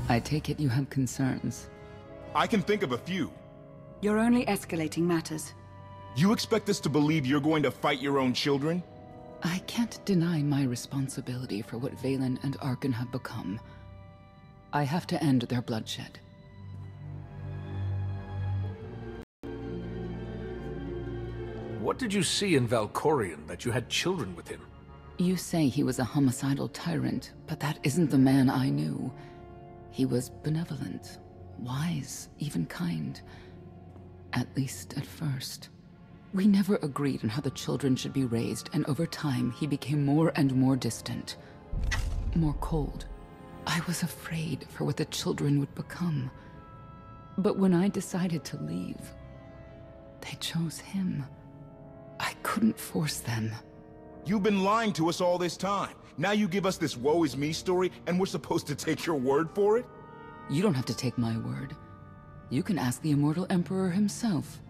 I take it you have concerns. I can think of a few. You're only escalating matters. You expect us to believe you're going to fight your own children? I can't deny my responsibility for what Valen and Arkan have become. I have to end their bloodshed. What did you see in Valkorion that you had children with him? You say he was a homicidal tyrant, but that isn't the man I knew. He was benevolent, wise, even kind. At least at first. We never agreed on how the children should be raised, and over time he became more and more distant. More cold. I was afraid for what the children would become. But when I decided to leave, they chose him. I couldn't force them. You've been lying to us all this time. Now you give us this woe is me story, and we're supposed to take your word for it? You don't have to take my word. You can ask the Immortal Emperor himself.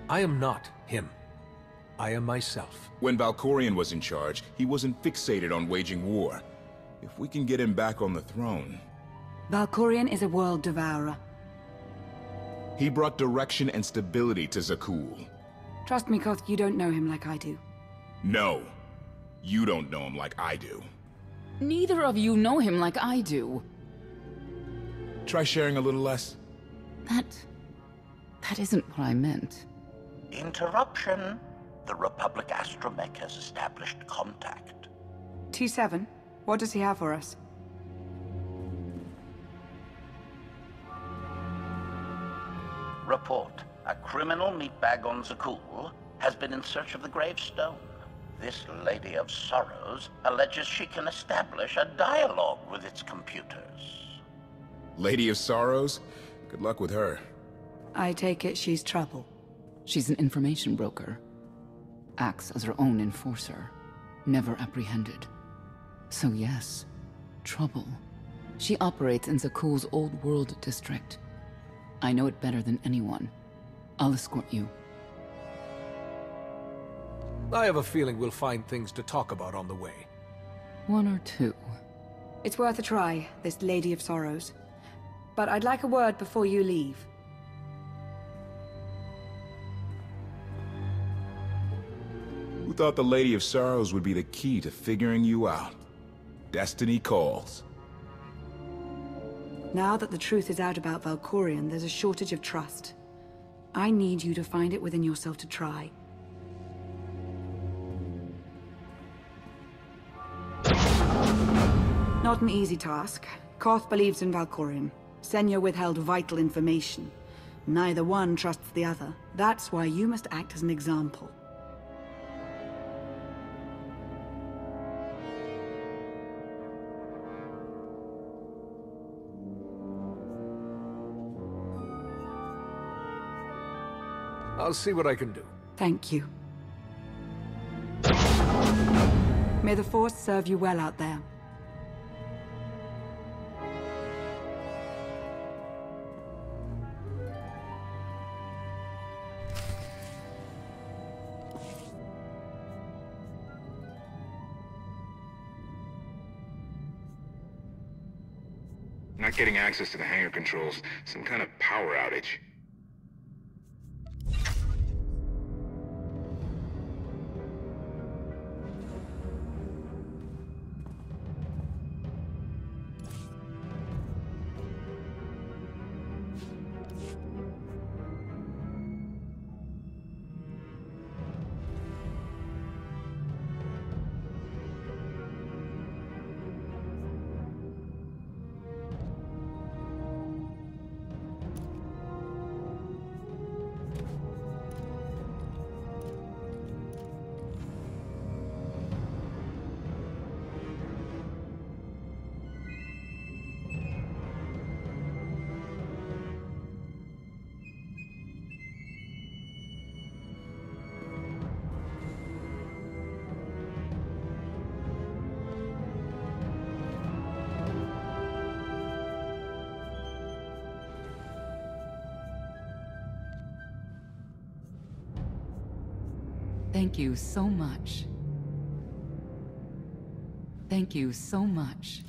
I am not him. I am myself. When Valkorion was in charge, he wasn't fixated on waging war. If we can get him back on the throne... Valkorion is a world devourer. He brought direction and stability to Zakul. Trust me, Koth, you don't know him like I do. No. You don't know him like I do. Neither of you know him like I do. Try sharing a little less. That isn't what I meant. Interruption. The Republic astromech has established contact. T7, what does he have for us? Report. A criminal meatbag on Zakul has been in search of the gravestone. This Lady of Sorrows alleges she can establish a dialogue with its computers. Lady of Sorrows? Good luck with her. I take it she's trouble. She's an information broker. Acts as her own enforcer. Never apprehended. So yes, trouble. She operates in Zakul's Old World district. I know it better than anyone. I'll escort you. I have a feeling we'll find things to talk about on the way. One or two. It's worth a try, this Lady of Sorrows. But I'd like a word before you leave. Who thought the Lady of Sorrows would be the key to figuring you out? Destiny calls. Now that the truth is out about Valkorion, there's a shortage of trust. I need you to find it within yourself to try. Not an easy task. Koth believes in Valkorion. Senya withheld vital information. Neither one trusts the other. That's why you must act as an example. I'll see what I can do. Thank you. May the Force serve you well out there. Not getting access to the hangar controls. Some kind of power outage. Thank you so much. Thank you so much.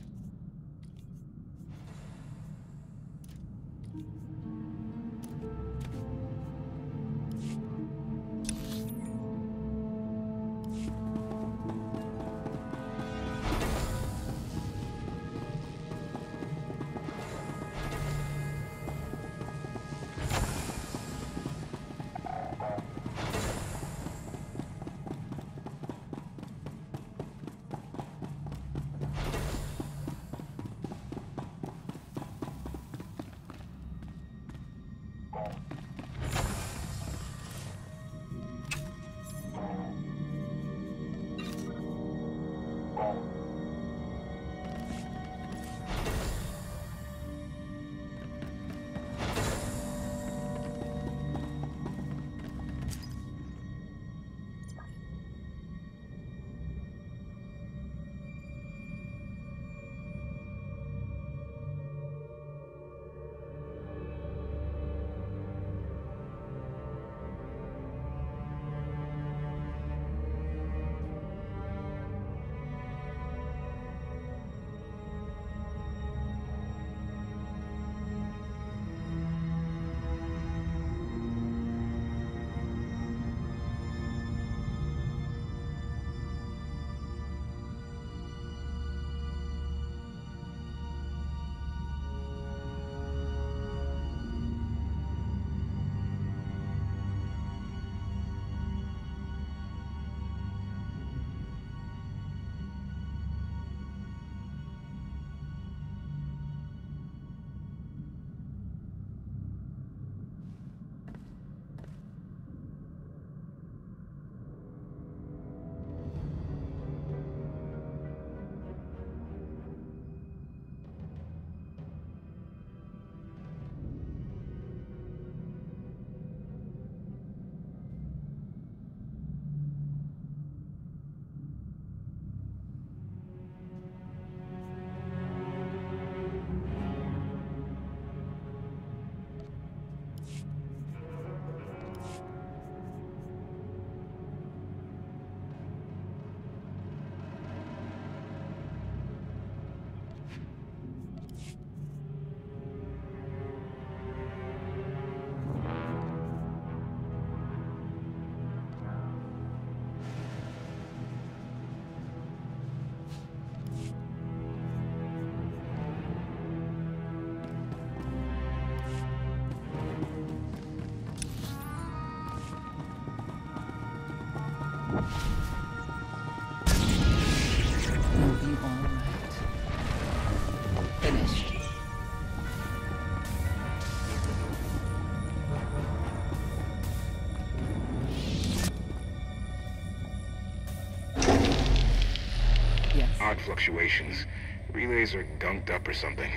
fluctuations. Relays are gunked up or something.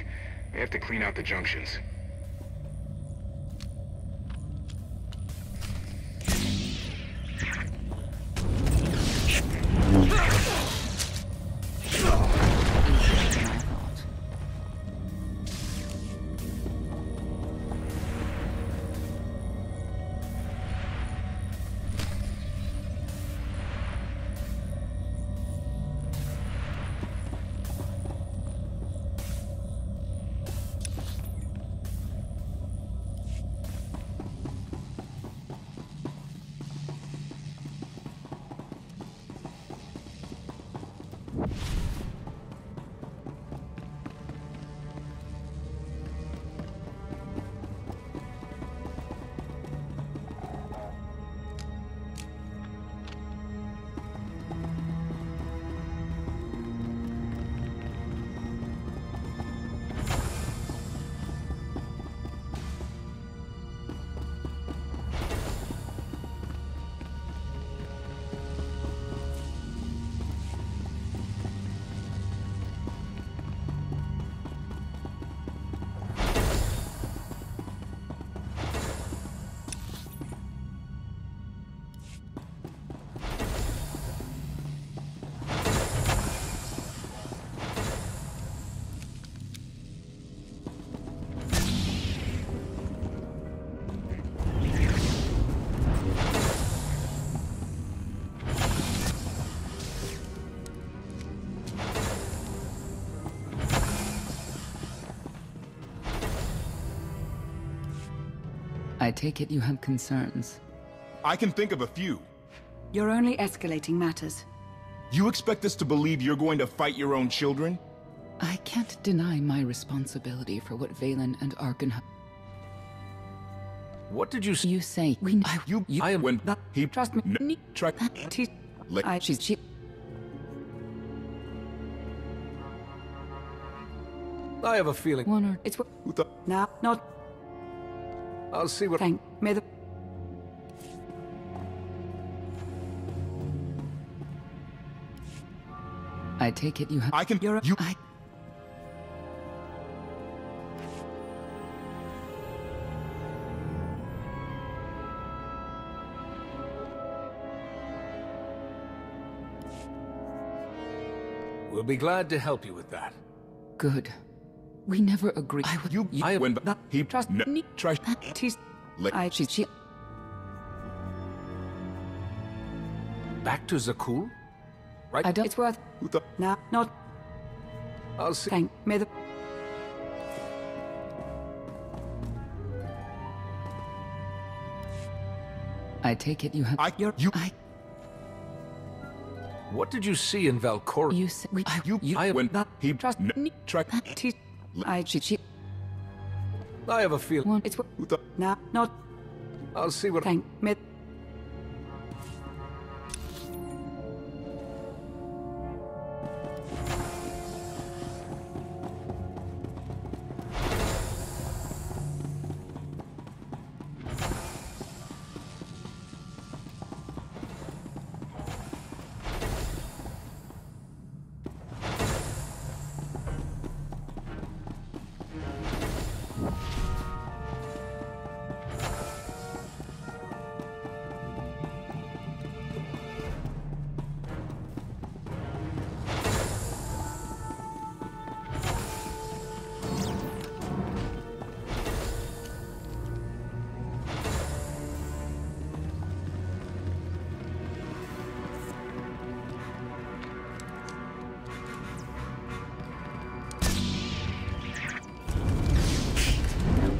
They have to clean out the junctions. I take it you have concerns. I can think of a few. You're only escalating matters. You expect us to believe you're going to fight your own children? I can't deny my responsibility for what Valen and Arkan have. What did you say? You say I am when he trust me. try. She. I have a feeling. One or It's Who thought? now not. I'll see what... Thank. May the. I take it you have. I can. You're. You. I. We'll be glad to help you with that. Good. We never agreed. I would. You. I when he trust me. try. Tis. She. Back to Zakul? Right? I don't. It's worth. Who thought? Now not. I'll see. Thank. May the. I take it you have. You. I. What did you see in Valkor? You say. You. I when he trust me. Try. Tis. She. I have a feeling. One. It's worth. Who thought? Now not. I'll see what... Thank. May.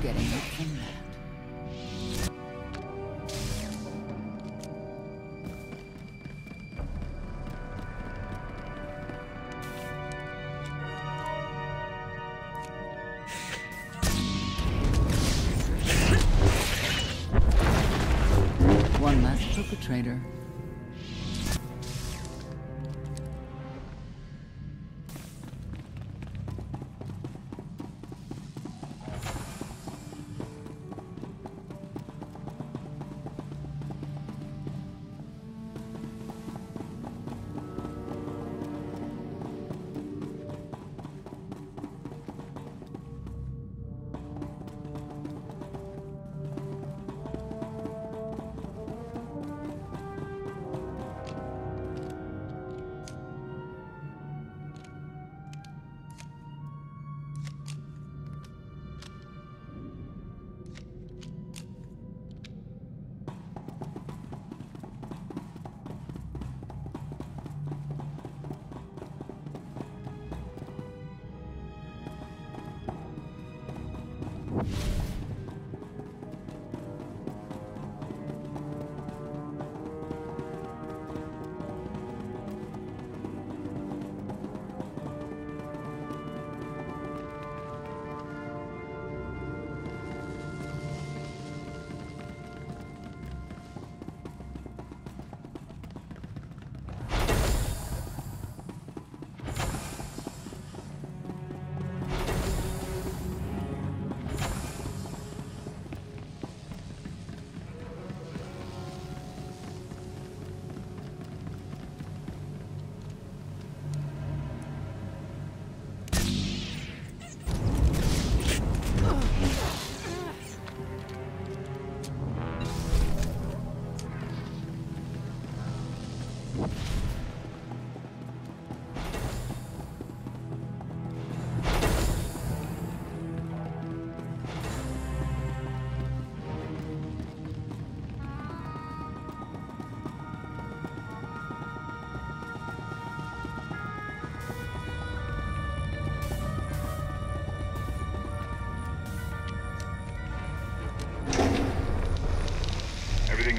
Getting it from that. One last perpetrator.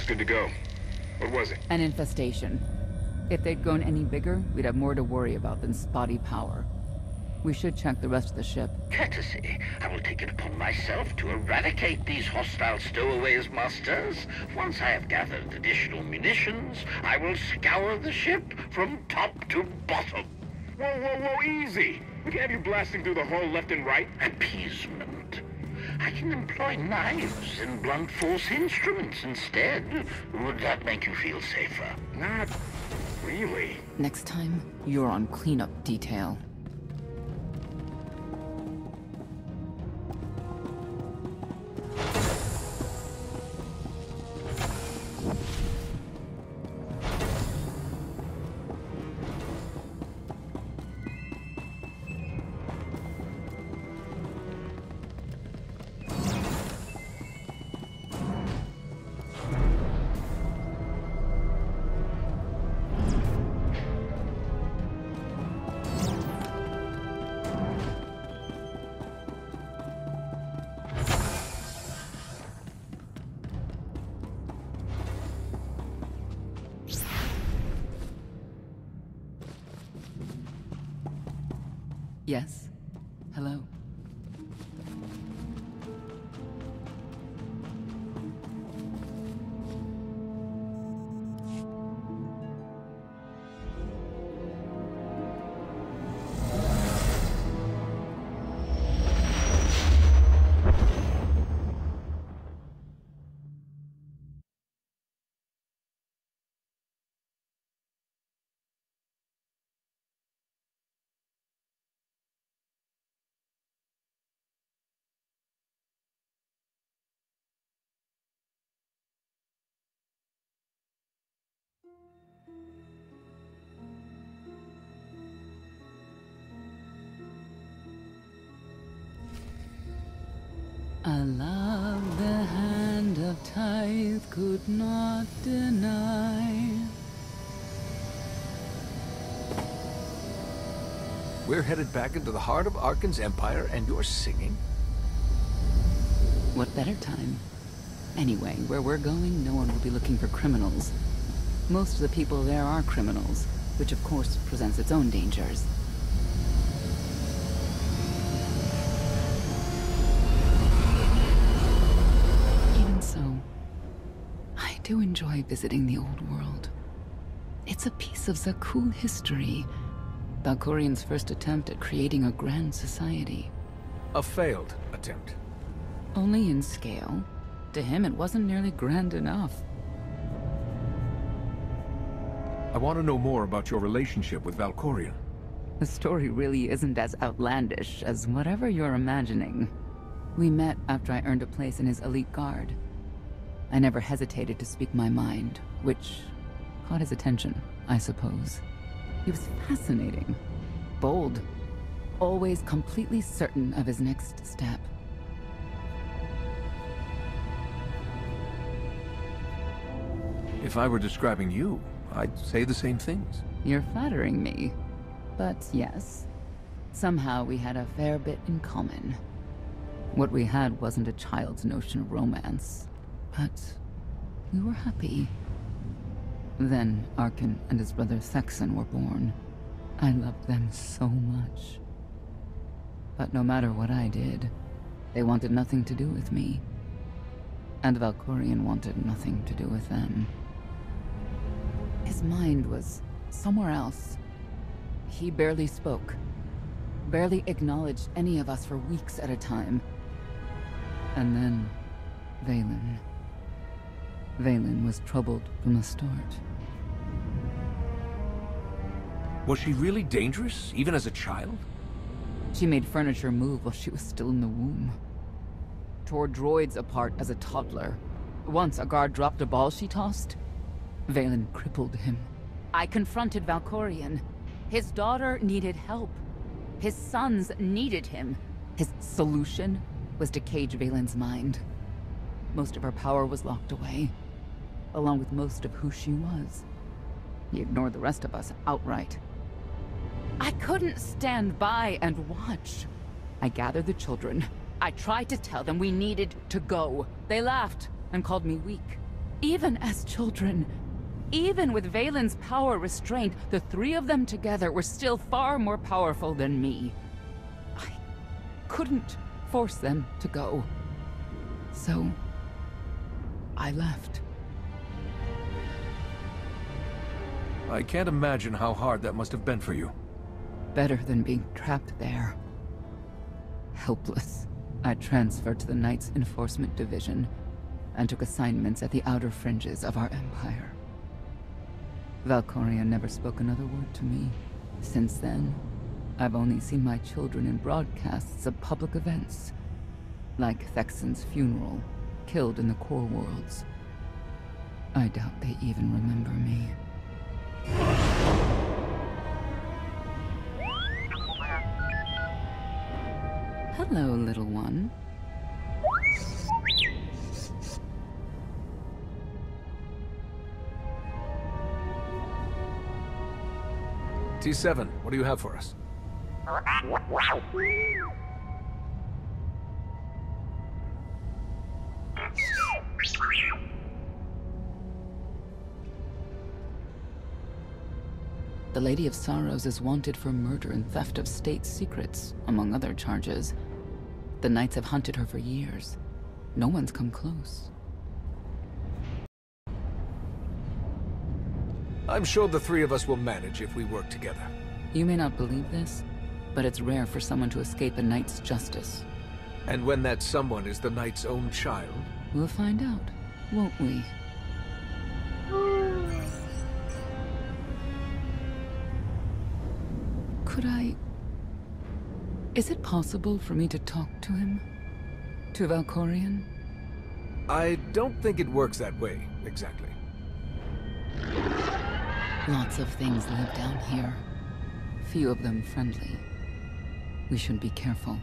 good to go. What was it? An infestation. If they'd grown any bigger, we'd have more to worry about than spotty power. We should check the rest of the ship. Courtesy. I will take it upon myself to eradicate these hostile stowaways, masters. Once I have gathered additional munitions, I will scour the ship from top to bottom. Whoa, easy! We can't have you blasting through the hull left and right. Appeasement. I can employ knives and blunt force instruments instead. Would that make you feel safer? Not really. Next time, you're on cleanup detail. Yes? Hello? I love the hand of tithe could not deny. We're headed back into the heart of Arkan's empire, and you're singing? What better time? Anyway, where we're going, no one will be looking for criminals. Most of the people there are criminals, which of course presents its own dangers. Even so, I do enjoy visiting the old world. It's a piece of Zakuul history. Valkorian's first attempt at creating a grand society. A failed attempt. Only in scale. To him, it wasn't nearly grand enough. I want to know more about your relationship with Valkorian. The story really isn't as outlandish as whatever you're imagining. We met after I earned a place in his elite guard. I never hesitated to speak my mind, which caught his attention, I suppose. He was fascinating, bold, always completely certain of his next step. If I were describing you, I'd say the same things. You're flattering me. But yes, somehow we had a fair bit in common. What we had wasn't a child's notion of romance, but we were happy. Then Arkan and his brother Thexan were born. I loved them so much. But no matter what I did, they wanted nothing to do with me. And Valkorian wanted nothing to do with them. His mind was somewhere else. He barely spoke, barely acknowledged any of us for weeks at a time. And then, Vaylin. Vaylin was troubled from the start. Was she really dangerous, even as a child? She made furniture move while she was still in the womb. Tore droids apart as a toddler. Once a guard dropped a ball she tossed. Vaylin crippled him. I confronted Valkorian. His daughter needed help. His sons needed him. His solution was to cage Vaylin's mind. Most of her power was locked away, along with most of who she was. He ignored the rest of us outright. I couldn't stand by and watch. I gathered the children. I tried to tell them we needed to go. They laughed and called me weak. Even as children, even with Valen's power restrained, the three of them together were still far more powerful than me. I couldn't force them to go. So, I left. I can't imagine how hard that must have been for you. Better than being trapped there. Helpless, I transferred to the Knights Enforcement Division and took assignments at the outer fringes of our empire. Valkyria never spoke another word to me. Since then, I've only seen my children in broadcasts of public events, like Thexen's funeral, killed in the Core Worlds. I doubt they even remember me. Hello, little one. T7, what do you have for us? The Lady of Sorrows is wanted for murder and theft of state secrets, among other charges. The Knights have hunted her for years. No one's come close. I'm sure the three of us will manage if we work together. You may not believe this, but it's rare for someone to escape a Knight's justice. And when that someone is the Knight's own child? We'll find out, won't we? Could I... Is it possible for me to talk to him? To Valkorion? I don't think it works that way, exactly. Lots of things live down here. Few of them friendly. We should be careful.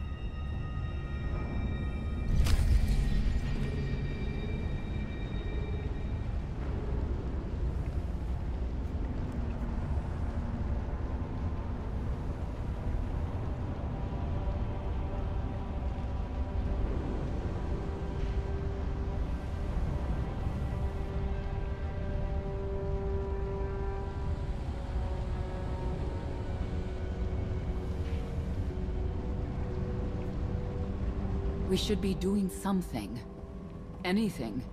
We should be doing something. Anything.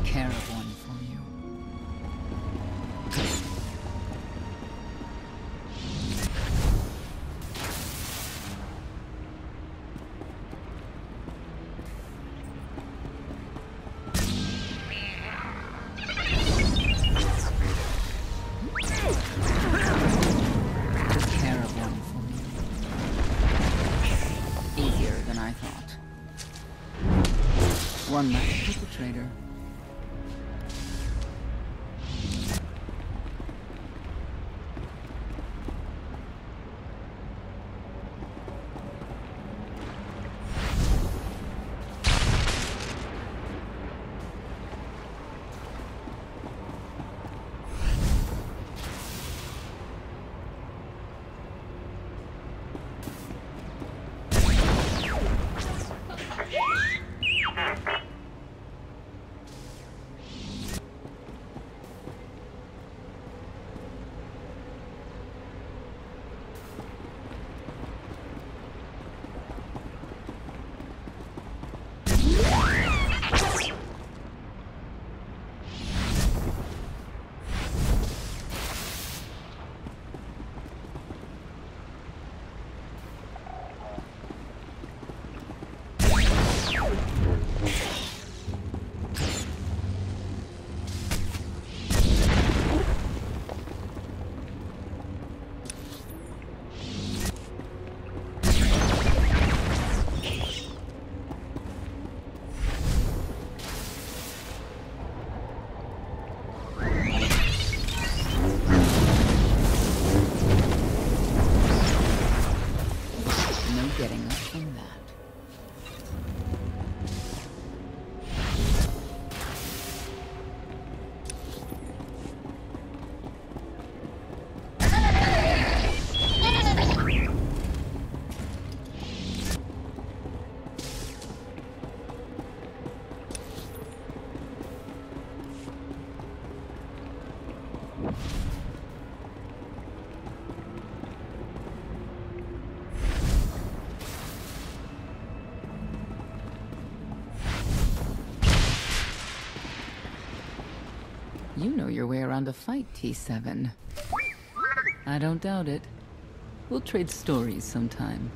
Care of one for you. Took care of one for you. Easier than I thought. One less perpetrator. No getting up from that. You know your way around a fight, T7. I don't doubt it. We'll trade stories sometime.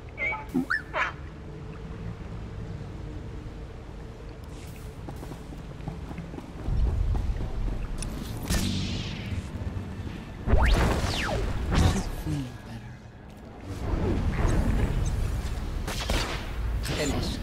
Finished.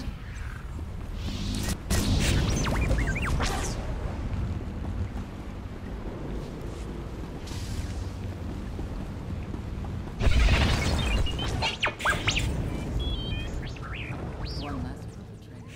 One last perpetrator.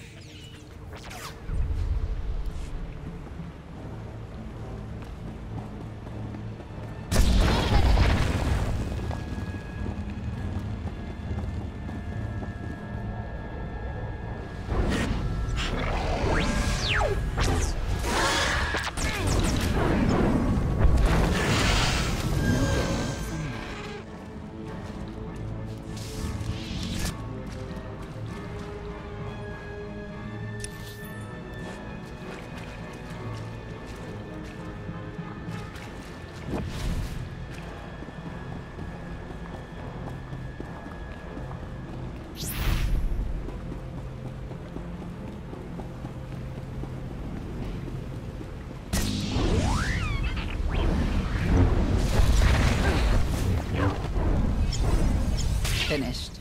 Finished.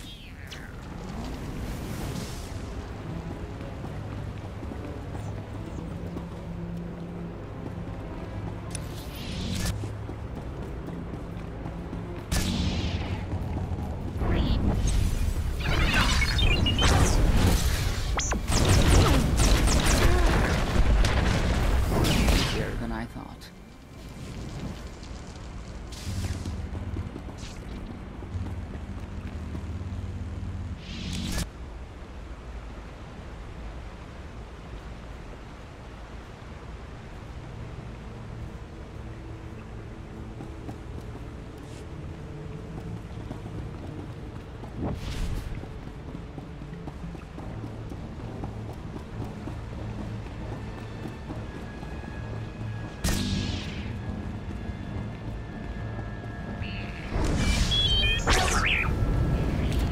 Easier than I thought.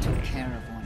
Took care of one.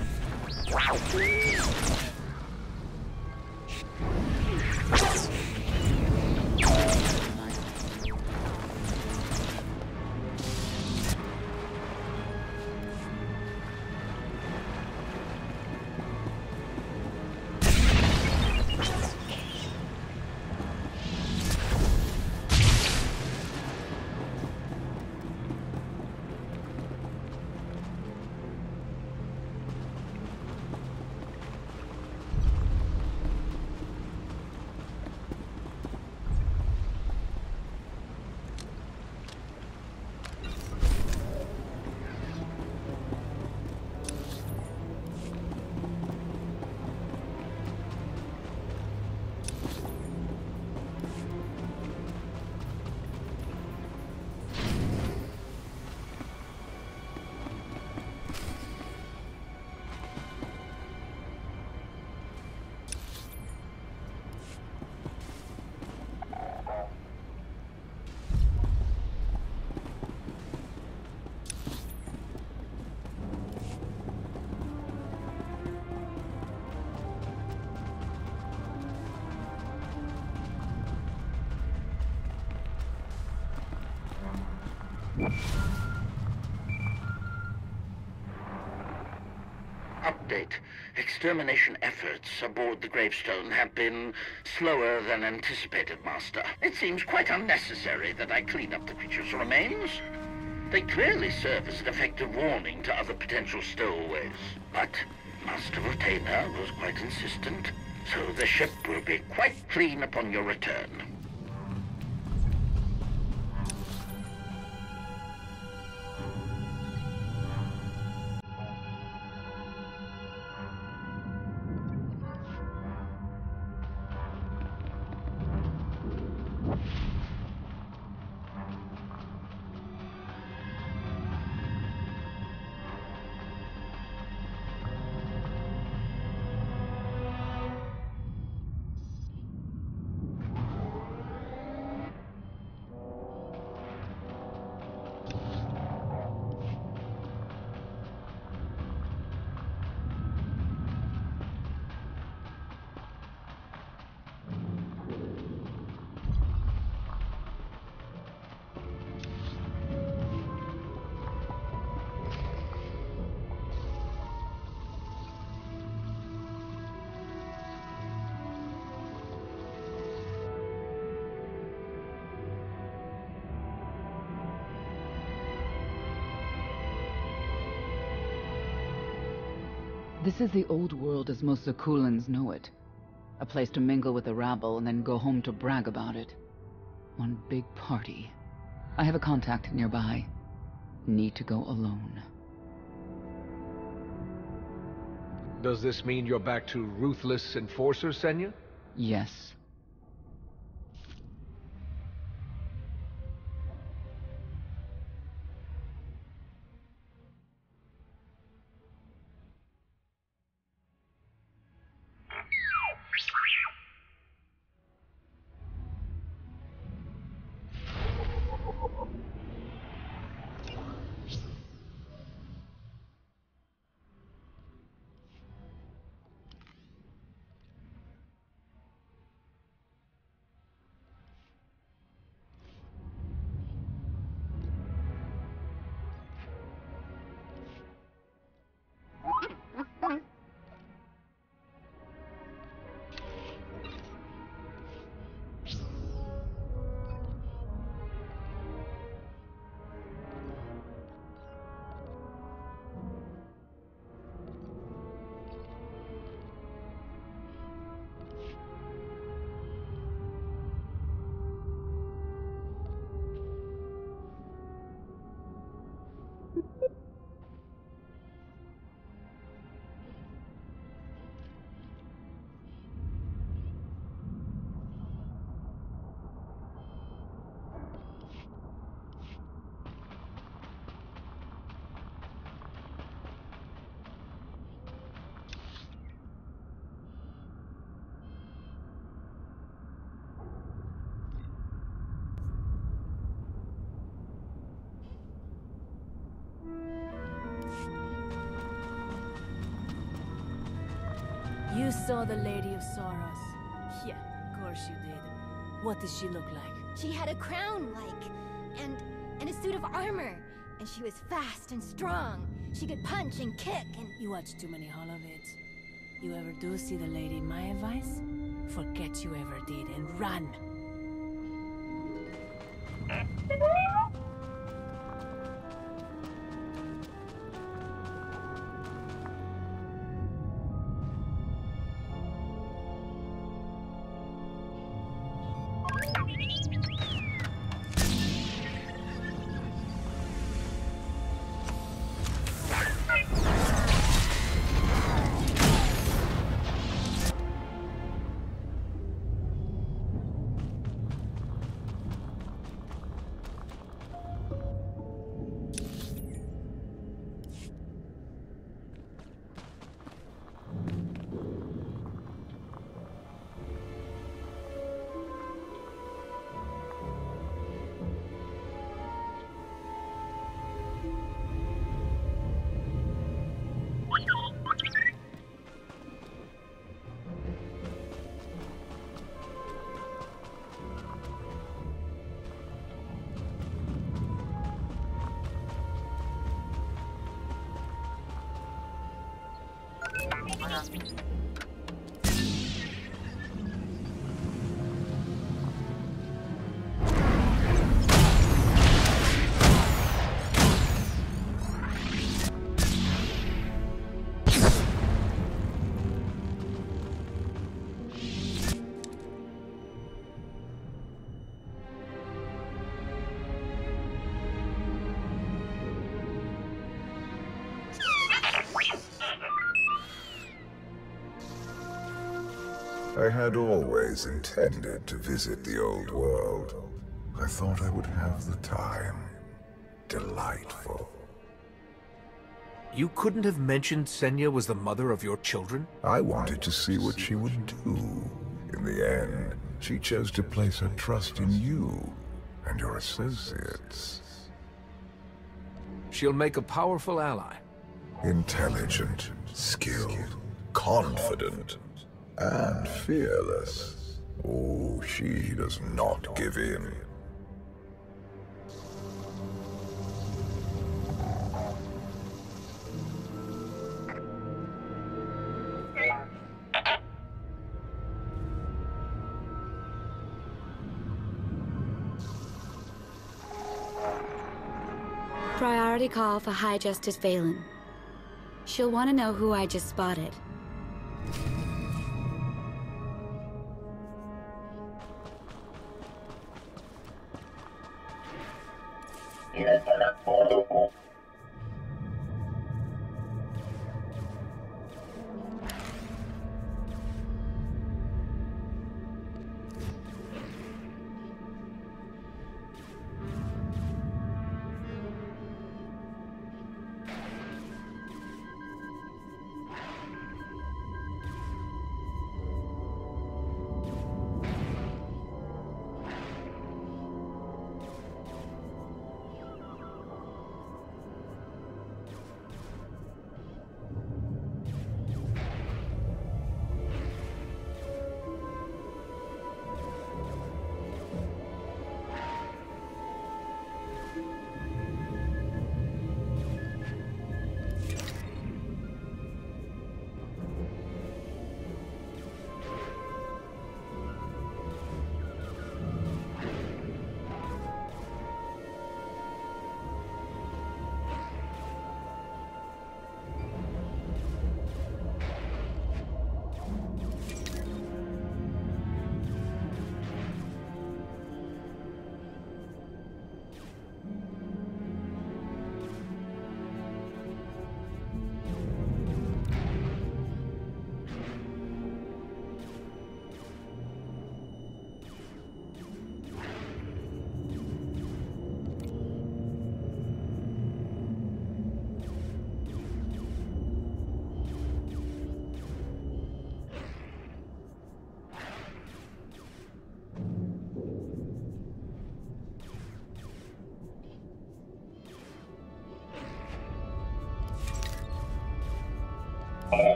Update. Extermination efforts aboard the gravestone have been slower than anticipated, Master. It seems quite unnecessary that I clean up the creature's remains. They clearly serve as an effective warning to other potential stowaways. But Master Vortainer was quite insistent, so the ship will be quite clean upon your return. This is the old world as most Zakulans know it. A place to mingle with the rabble and then go home to brag about it. One big party. I have a contact nearby. Need to go alone. Does this mean you're back to ruthless enforcer, Senya? Yes. You saw the Lady of Sorrows. Yeah, of course you did. What does she look like? She had a crown, and a suit of armor. And she was fast and strong. She could punch and kick and... You watch too many holovids. You ever do see the lady, my advice? Forget you ever did and run. I had always intended to visit the old world. I thought I would have the time. Delightful. You couldn't have mentioned Senya was the mother of your children? I wanted to see what she would do. In the end, she chose to place her trust in you and your associates. She'll make a powerful ally. Intelligent, skilled, confident, and fearless. Oh, she does not give in. Priority call for High Justice Valen. She'll want to know who I just spotted.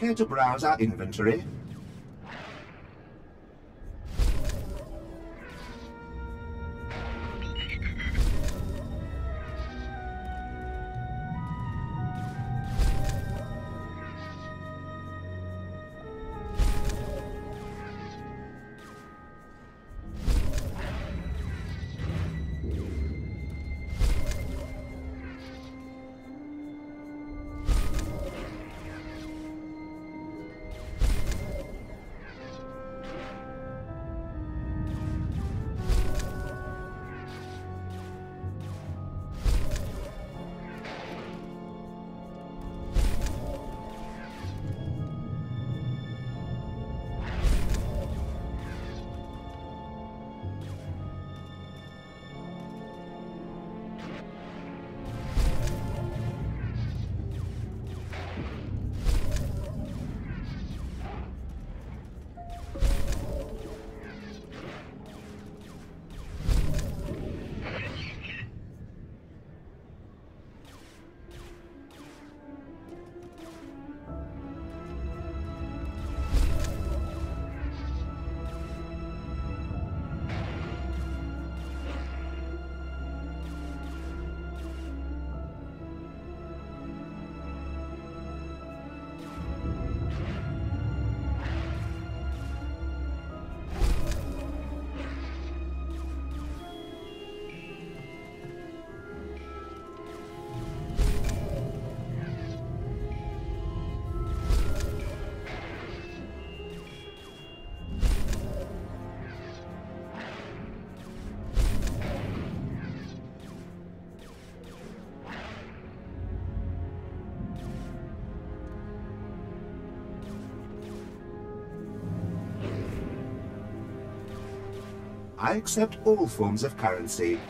Care to browse our inventory? I accept all forms of currency.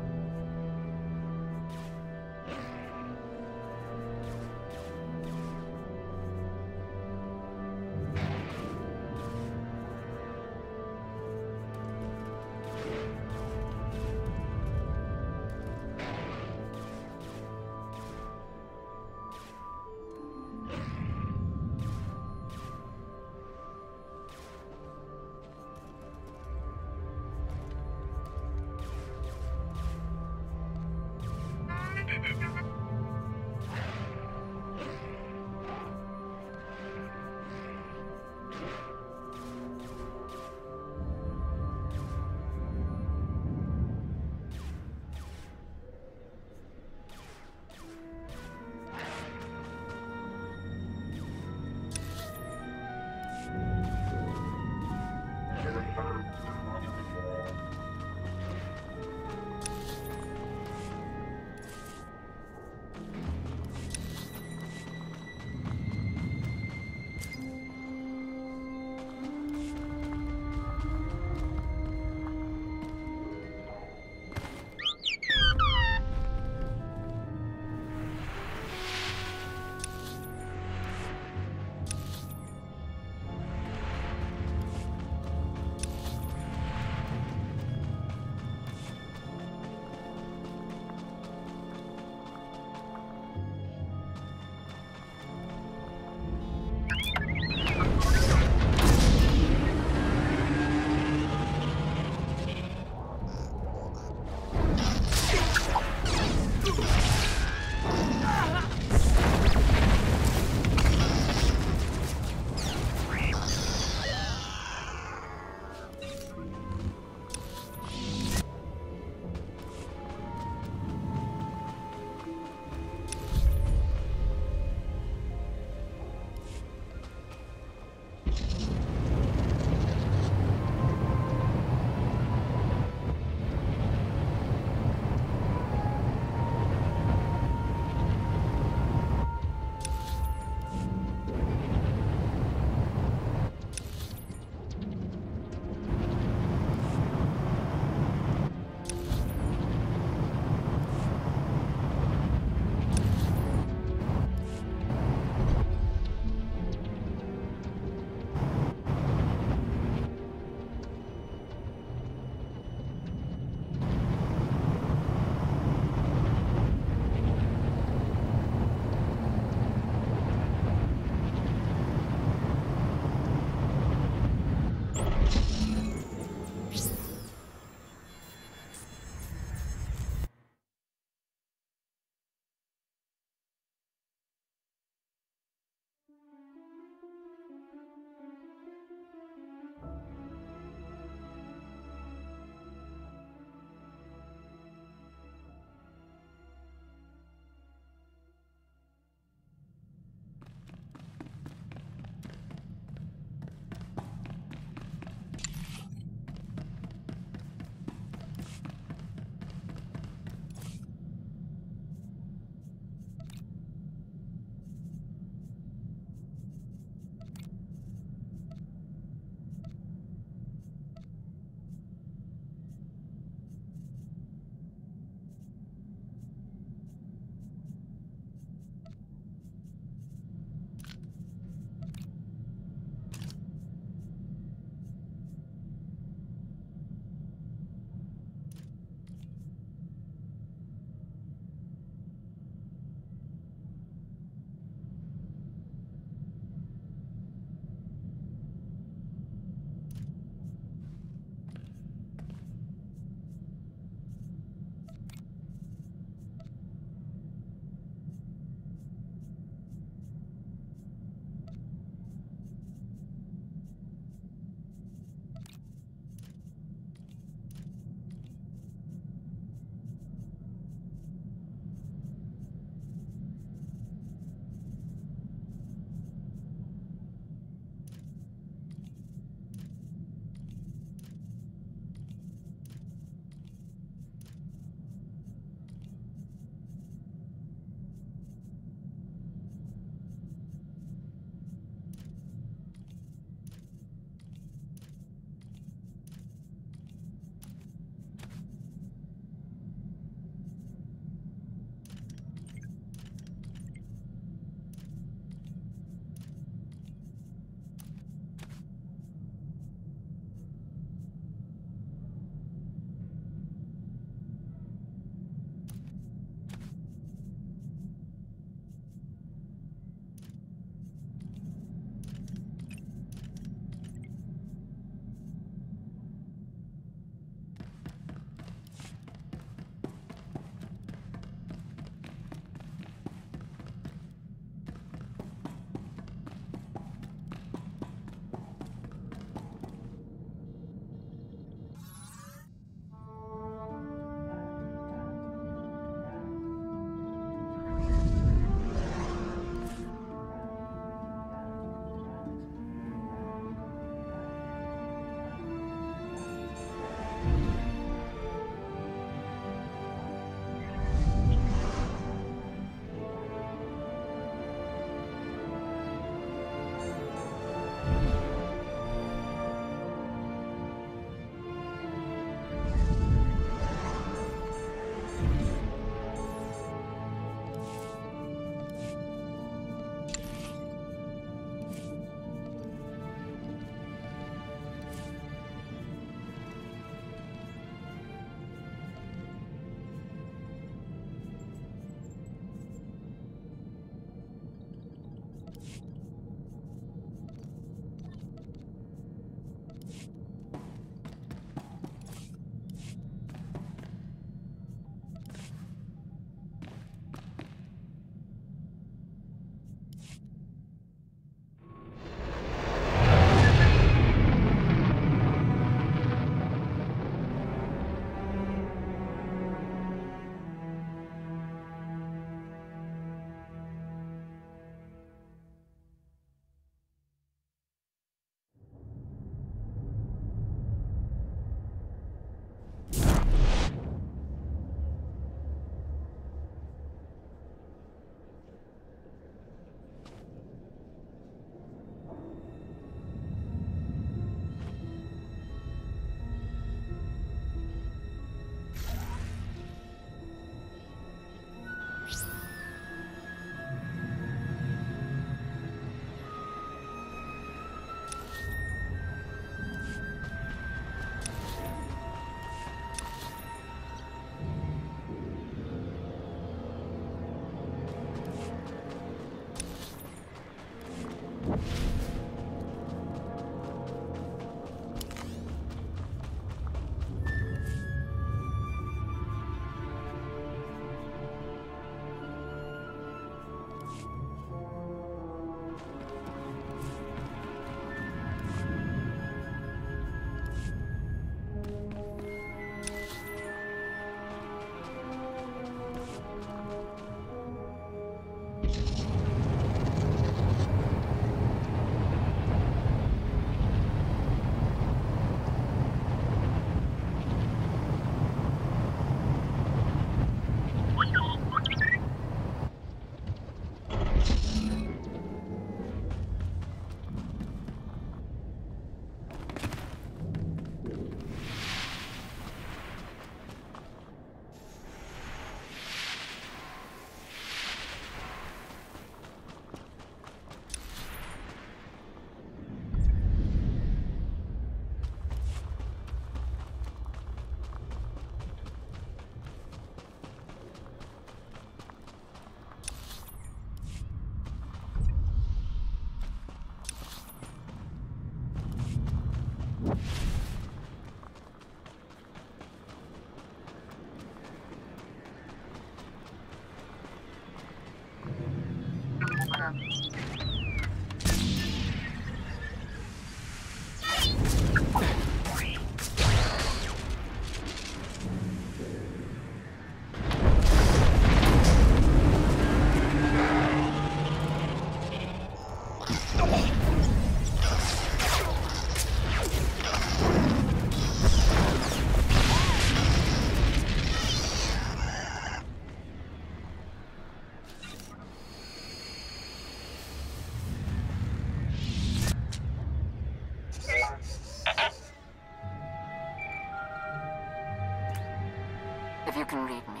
If you can read me,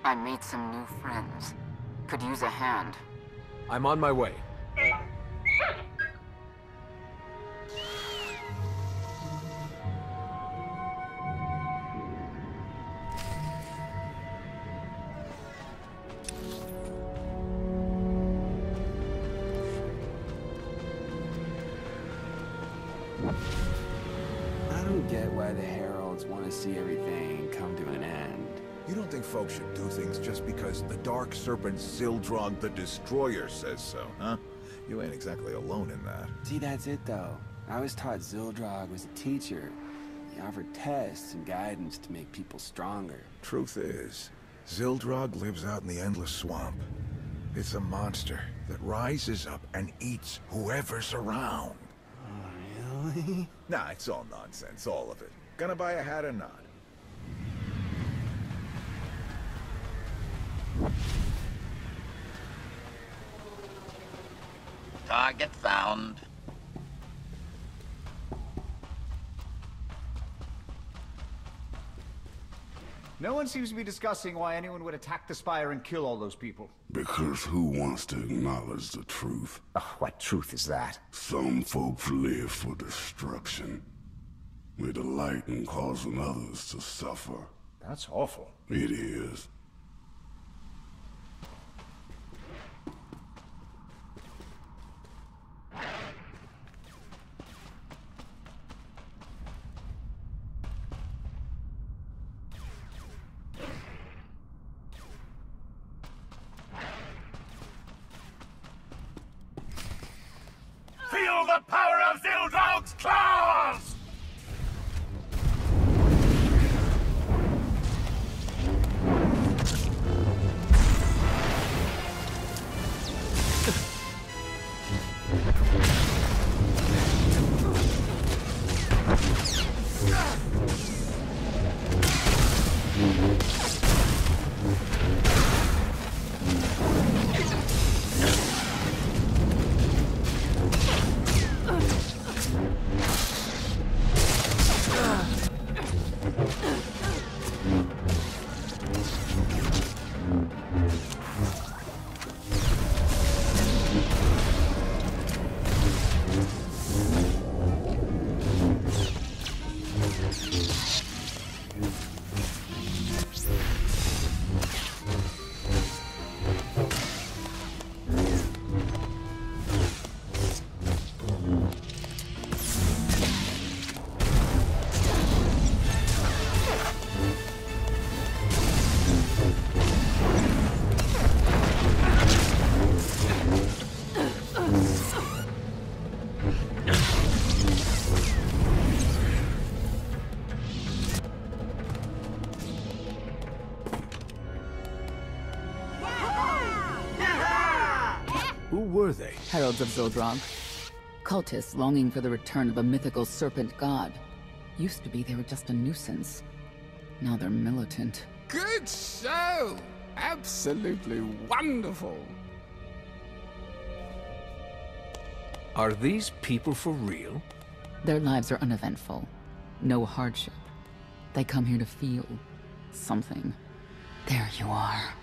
I made some new friends. Could use a hand. I'm on my way. I don't get why the Heralds want to see everything come to an end. You don't think folks should do things just because the Dark Serpent Zildrog the Destroyer says so, huh? You ain't exactly alone in that. See, that's it though. I was taught Zildrog was a teacher. He offered tests and guidance to make people stronger. Truth is, Zildrog lives out in the Endless Swamp. It's a monster that rises up and eats whoever's around. Oh, really? Nah, it's all nonsense, all of it. Gonna buy a hat or not? Target found. No one seems to be discussing why anyone would attack the Spire and kill all those people. Because who wants to acknowledge the truth? What truth is that? Some folks live for destruction. They delight in causing others to suffer. That's awful. It is. Feel the power of Zildrog's claws! Who were they? Heralds of Zildrog. Cultists longing for the return of a mythical serpent god. Used to be they were just a nuisance. Now they're militant. Good show! Absolutely wonderful. Are these people for real? Their lives are uneventful. No hardship. They come here to feel something. There you are.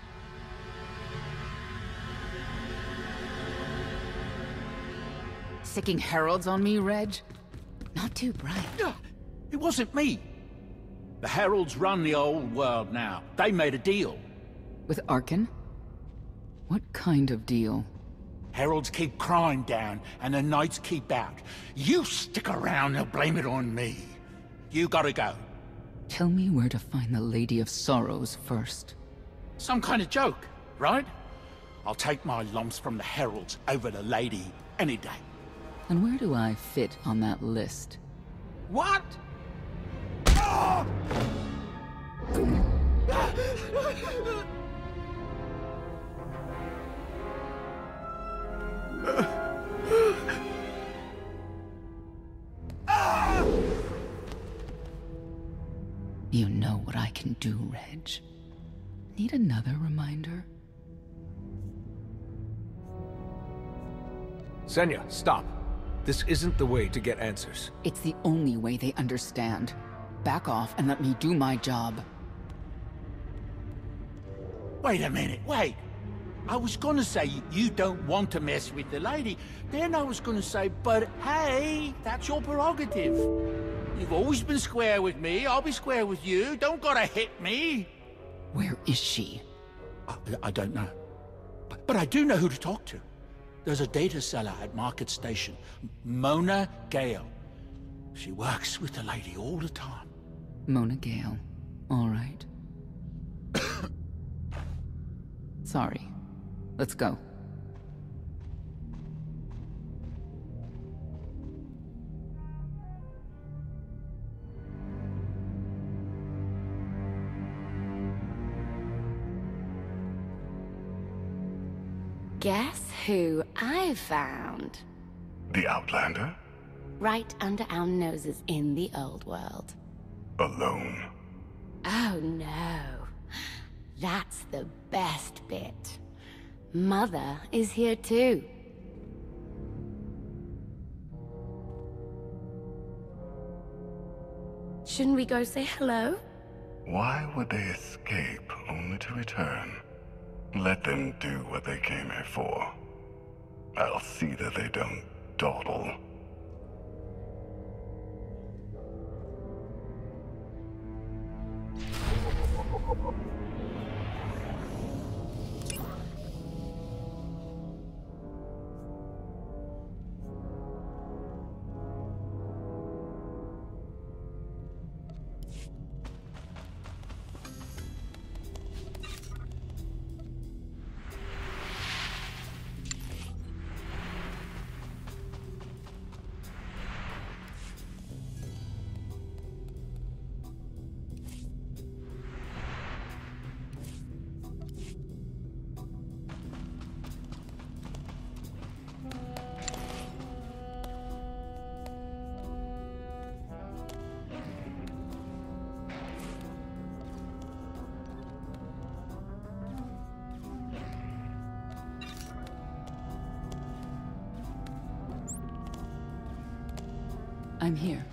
Sicking heralds on me, Reg? Not too bright. It wasn't me. The heralds run the old world now. They made a deal. With Arkan? What kind of deal? Heralds keep crime down, and the knights keep out. You stick around, they'll blame it on me. You gotta go. Tell me where to find the Lady of Sorrows first. Some kind of joke, right? I'll take my lumps from the heralds over the lady any day. And where do I fit on that list? What? You know what I can do, Reg. Need another reminder? Senya, stop. This isn't the way to get answers. It's the only way they understand. Back off and let me do my job. Wait a minute, wait. I was gonna say you don't want to mess with the lady. Then I was gonna say, but hey, that's your prerogative. You've always been square with me, I'll be square with you. Don't gotta hit me. Where is she? I don't know. But I do know who to talk to. There's a data seller at Market Station, Mona Gale. She works with the lady all the time. Mona Gale. All right. Sorry. Let's go. Guess who I found? The Outlander? Right under our noses in the old world. Alone? Oh no. That's the best bit. Mother is here too. Shouldn't we go say hello? Why would they escape only to return? Let them do what they came here for. I'll see that they don't dawdle. I'm here.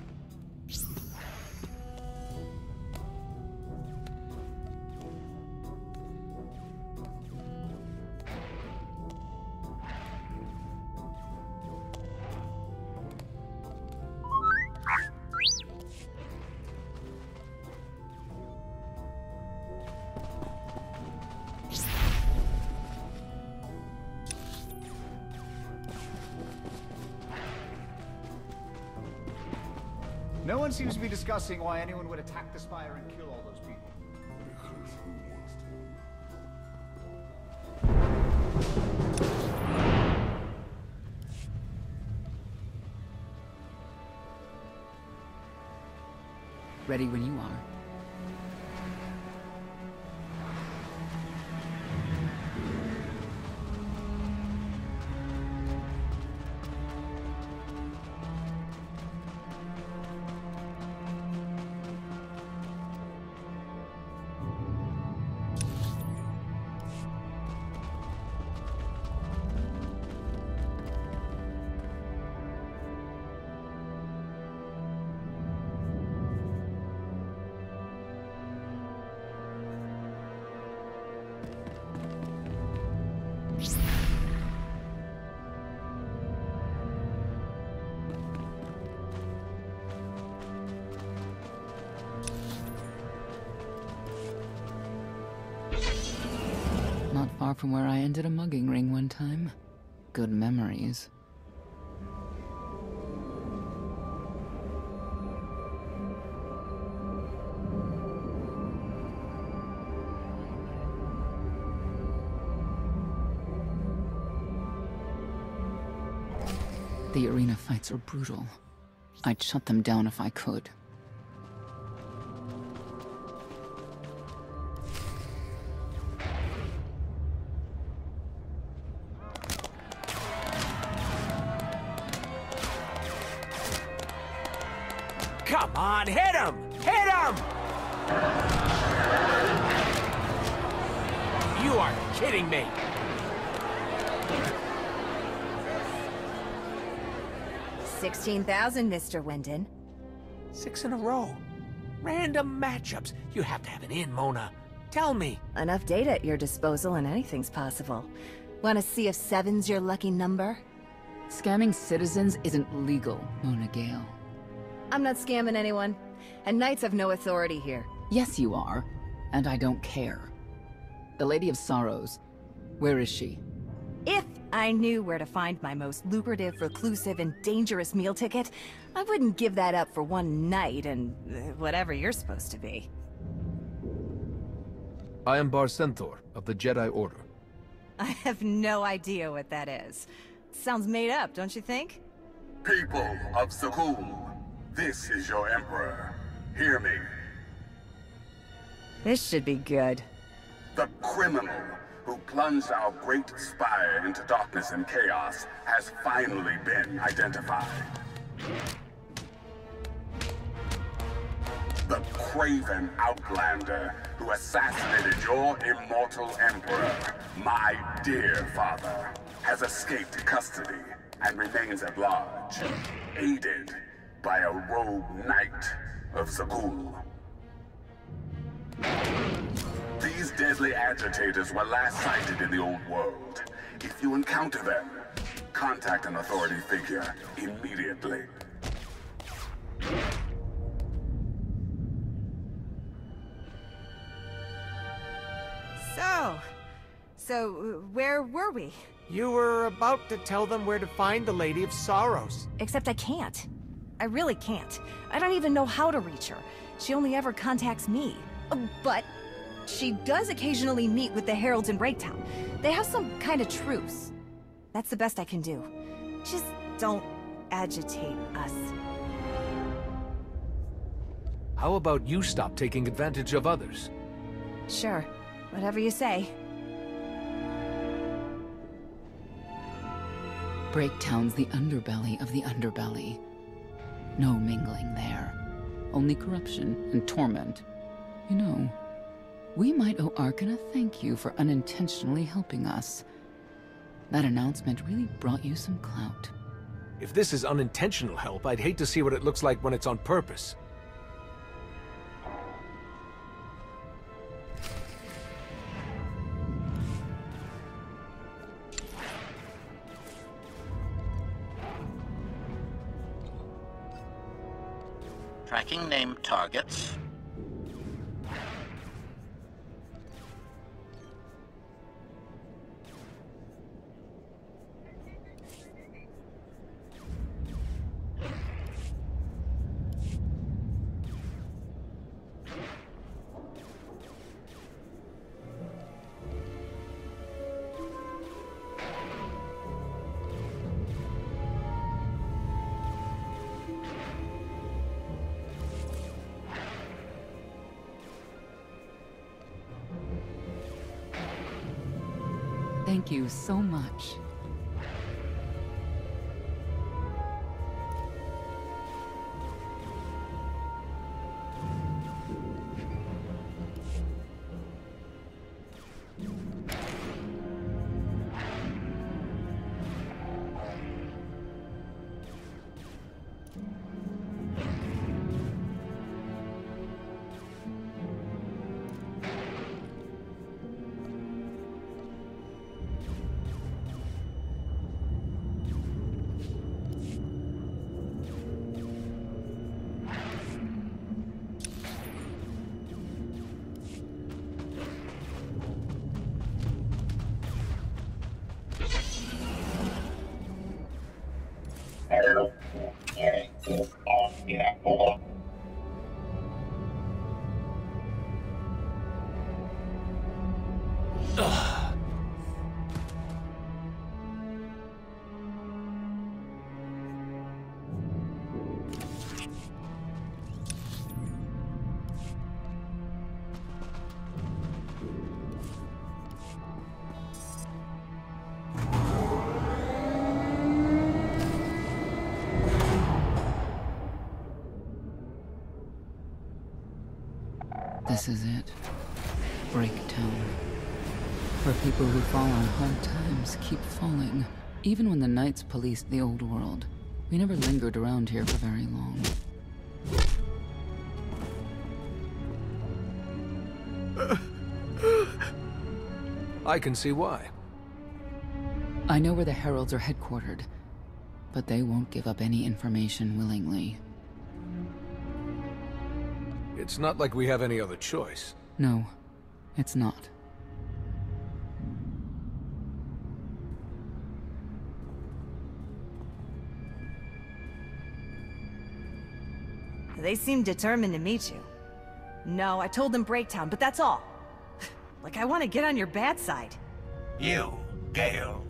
No one seems to be discussing why anyone would attack the spire and kill all those people. Ready when you are. Not far from where I ended a mugging ring one time. Good memories. The arena fights are brutal. I'd shut them down if I could. Come on, hit him! Hit him! You are kidding me! $16,000, Mr. Wyndon. 6 in a row. Random matchups. You have to have an in, Mona. Tell me. Enough data at your disposal and anything's possible. Want to see if 7's your lucky number? Scamming citizens isn't legal, Mona Gale. I'm not scamming anyone. And Knights have no authority here. Yes, you are. And I don't care. The Lady of Sorrows, where is she? If I knew where to find my most lucrative, reclusive, and dangerous meal ticket, I wouldn't give that up for one night and whatever you're supposed to be. I am Barcenthor of the Jedi Order. I have no idea what that is. Sounds made up, don't you think? People of Zakul, this is your Emperor. Hear me. This should be good. The criminal who plunged our great spire into darkness and chaos has finally been identified. The craven outlander who assassinated your immortal emperor, my dear father, has escaped custody and remains at large, aided by a rogue knight of Zakul. These deadly agitators were last sighted in the old world. If you encounter them, contact an authority figure immediately. So where were we? You were about to tell them where to find the Lady of Sorrows. Except I can't. I really can't. I don't even know how to reach her. She only ever contacts me. But she does occasionally meet with the Heralds in Breaktown. They have some kind of truce. That's the best I can do. Just don't agitate us. How about you stop taking advantage of others? Sure. Whatever you say. Breaktown's the underbelly of the underbelly. No mingling there. Only corruption and torment. You know, we might owe Arcana a thank you for unintentionally helping us. That announcement really brought you some clout. If this is unintentional help, I'd hate to see what it looks like when it's on purpose. Tracking name targets. Thank you so much. This is it. Breaktown. Where people who fall on hard times keep falling. Even when the Knights policed the old world, we never lingered around here for very long. I can see why. I know where the Heralds are headquartered, but they won't give up any information willingly. It's not like we have any other choice. No, it's not. They seem determined to meet you. No, I told them Breaktown, but that's all. Like I want to get on your bad side. You, Gale.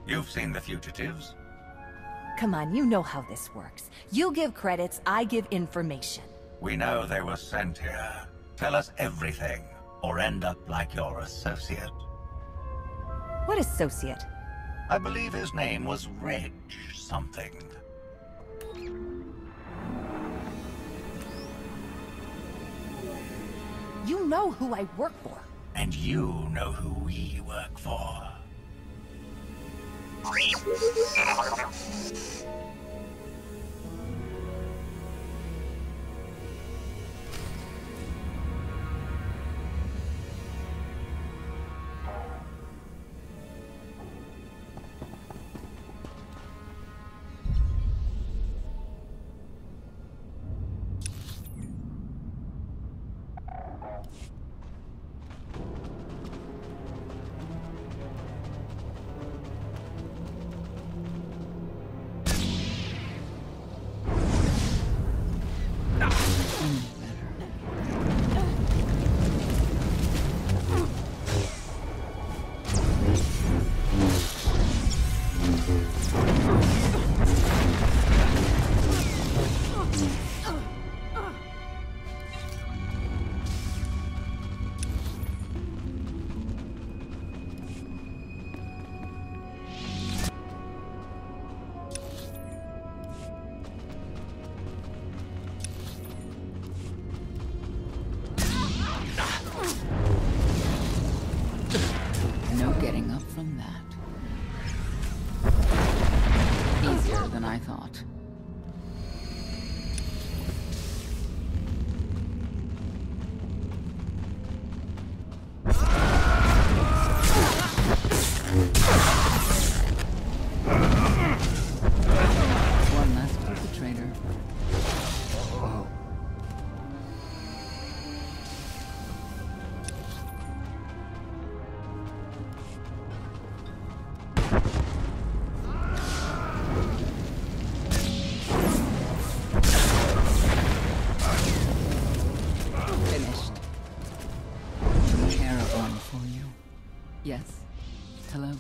You've seen the fugitives. Come on, you know how this works. You give credits, I give information. We know they were sent here. Tell us everything, or end up like your associate. What associate? I believe his name was Reg something. You know who I work for. And you know who we work for. No getting up from that. Easier than I thought. One last perpetrator. Yes. Hello.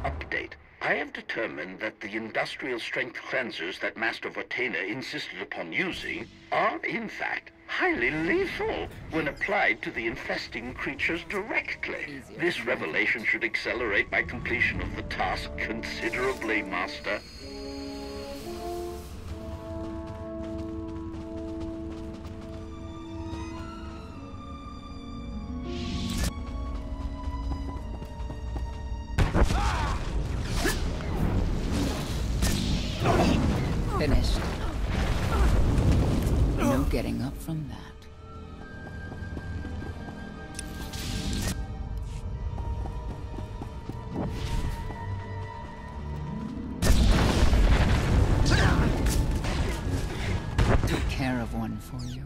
Update. I have determined that the industrial strength cleansers that Master Vortena insisted upon using are, in fact, highly lethal when applied to the infesting creatures directly. This revelation should accelerate my completion of the task considerably, Master. Finished. No getting up from that. Took care of one for you.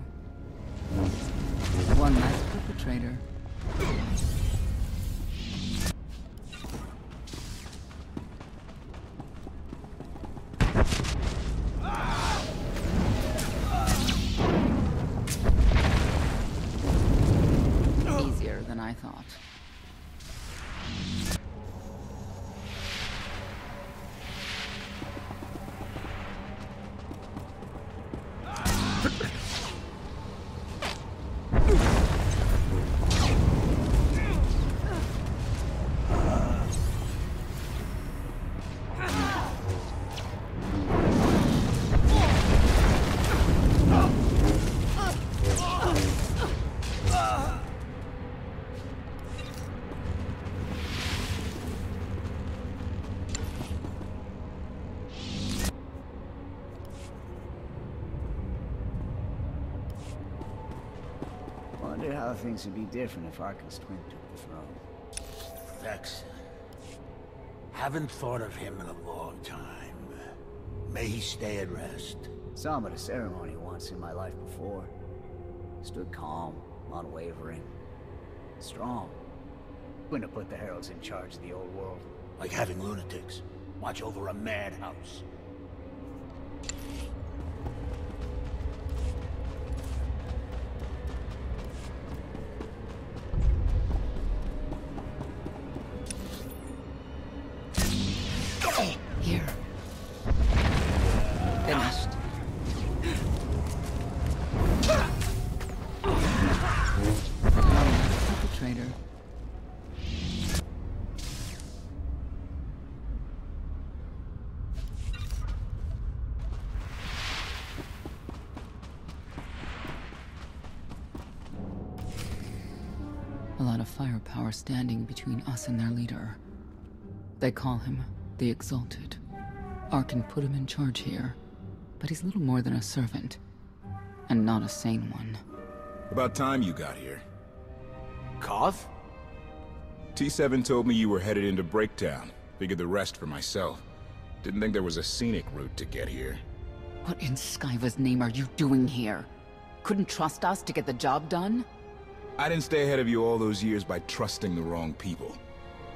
One last perpetrator. Easier than I thought. Wonder how things would be different if Arcus Twin took the throne. Vex. Haven't thought of him in a long time. May he stay at rest. Saw him at a ceremony once in my life before. Stood calm, unwavering, strong. Wouldn't have put the heralds in charge of the old world. Like having lunatics watch over a madhouse. Here. Finished. Perpetrator. A lot of firepower standing between us and their leader. They call him the Exalted. Arkan put him in charge here, but he's little more than a servant, and not a sane one. About time you got here. Koth? T7 told me you were headed into Breaktown. Figured the rest for myself. Didn't think there was a scenic route to get here. What in Skyva's name are you doing here? Couldn't trust us to get the job done? I didn't stay ahead of you all those years by trusting the wrong people.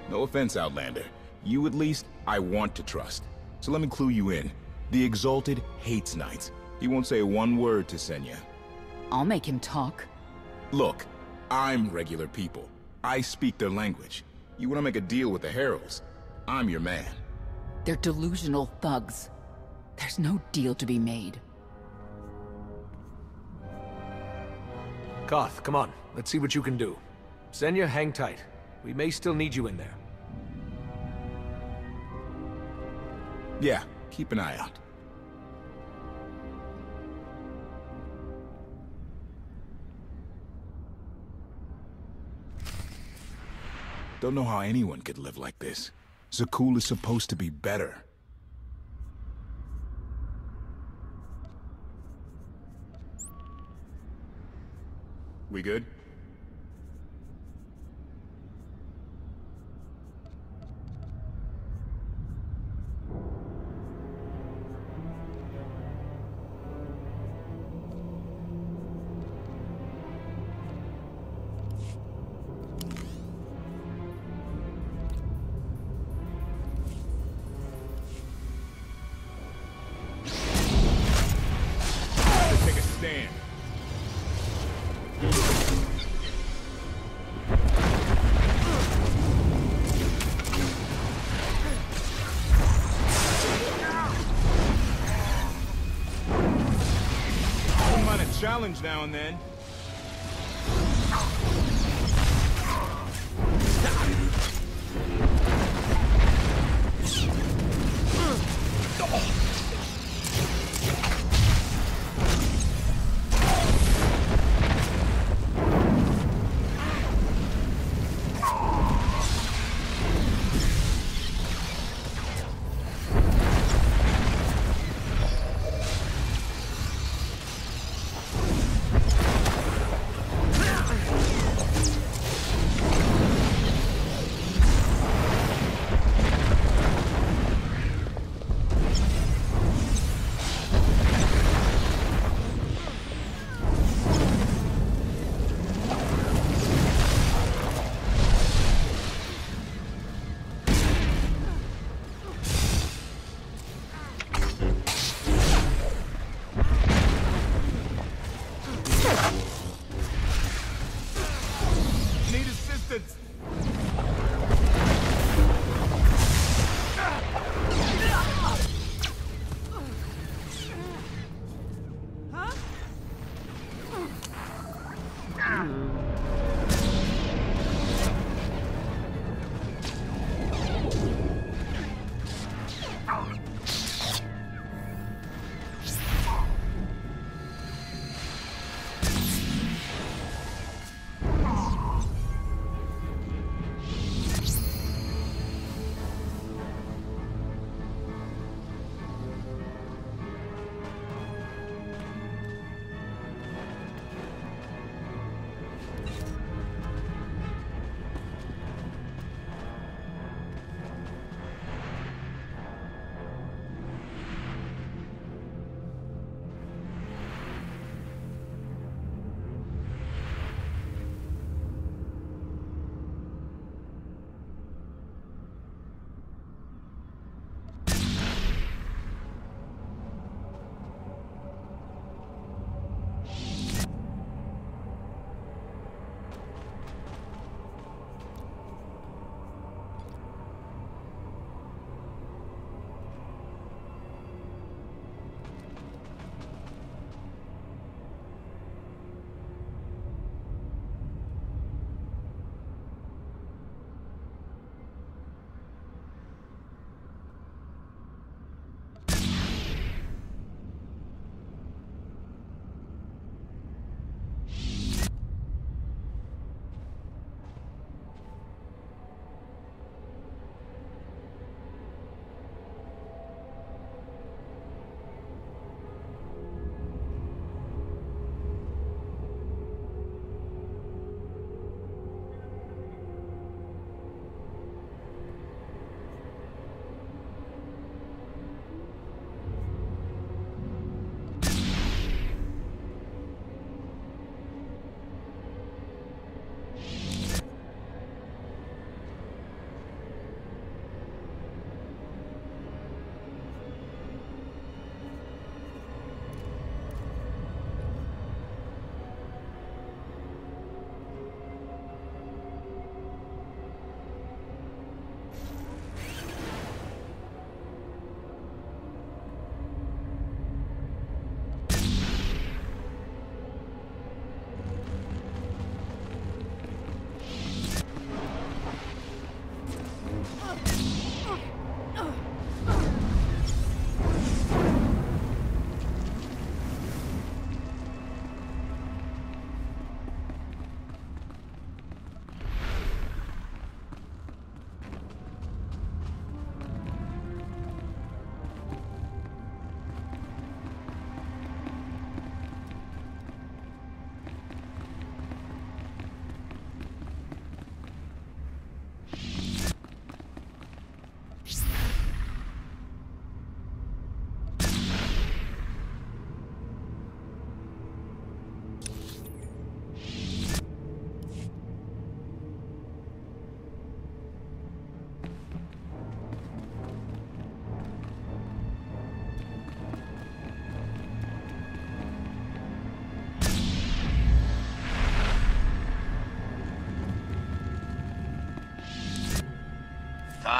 No offense, Outlander. You at least, I want to trust. So let me clue you in. The Exalted hates Knights. He won't say one word to Senya. I'll make him talk. Look, I'm regular people. I speak their language. You want to make a deal with the Heralds? I'm your man. They're delusional thugs. There's no deal to be made. Koth, come on. Let's see what you can do. Senya, hang tight. We may still need you in there. Yeah, keep an eye out. Don't know how anyone could live like this. Zakul is supposed to be better. We good? Challenge now and then.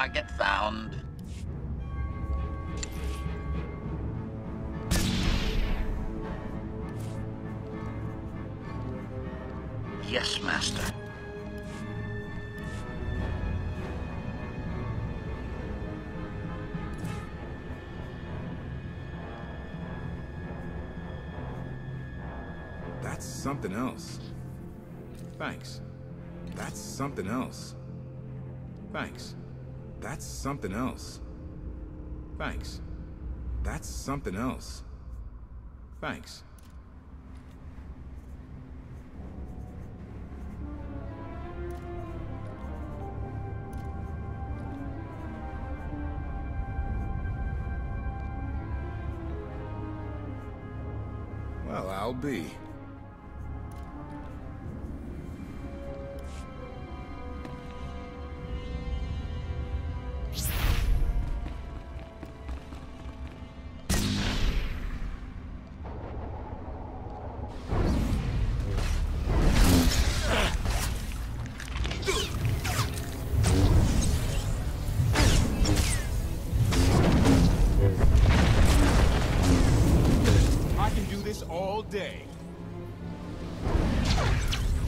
Target found. Yes, Master. That's something else. Thanks. That's something else. Thanks. That's something else. Thanks. That's something else. Thanks. Well, I'll be. All day.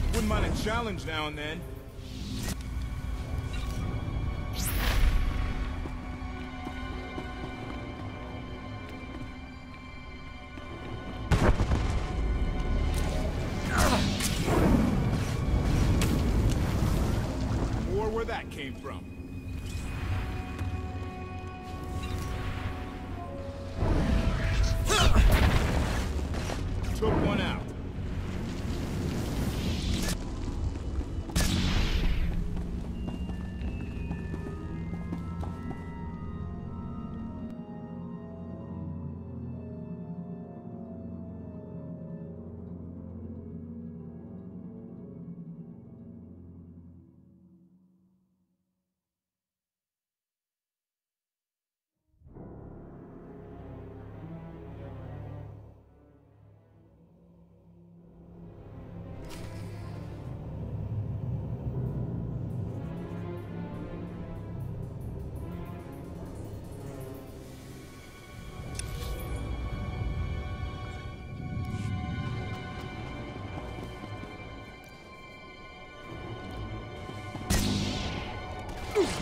Wouldn't mind a challenge now and then. Or where that came from. Took one out.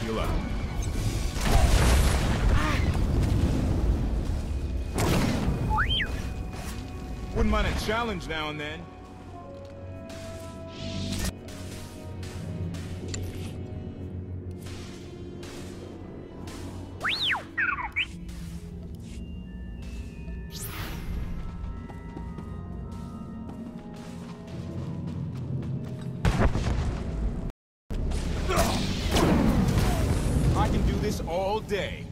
Heal up. Wouldn't mind a challenge now and then. All day.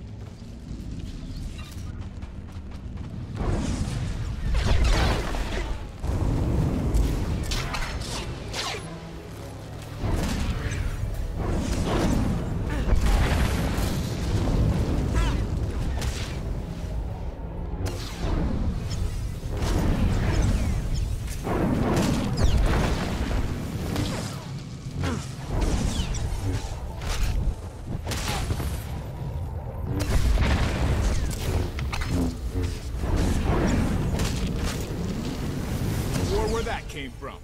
Where that came from.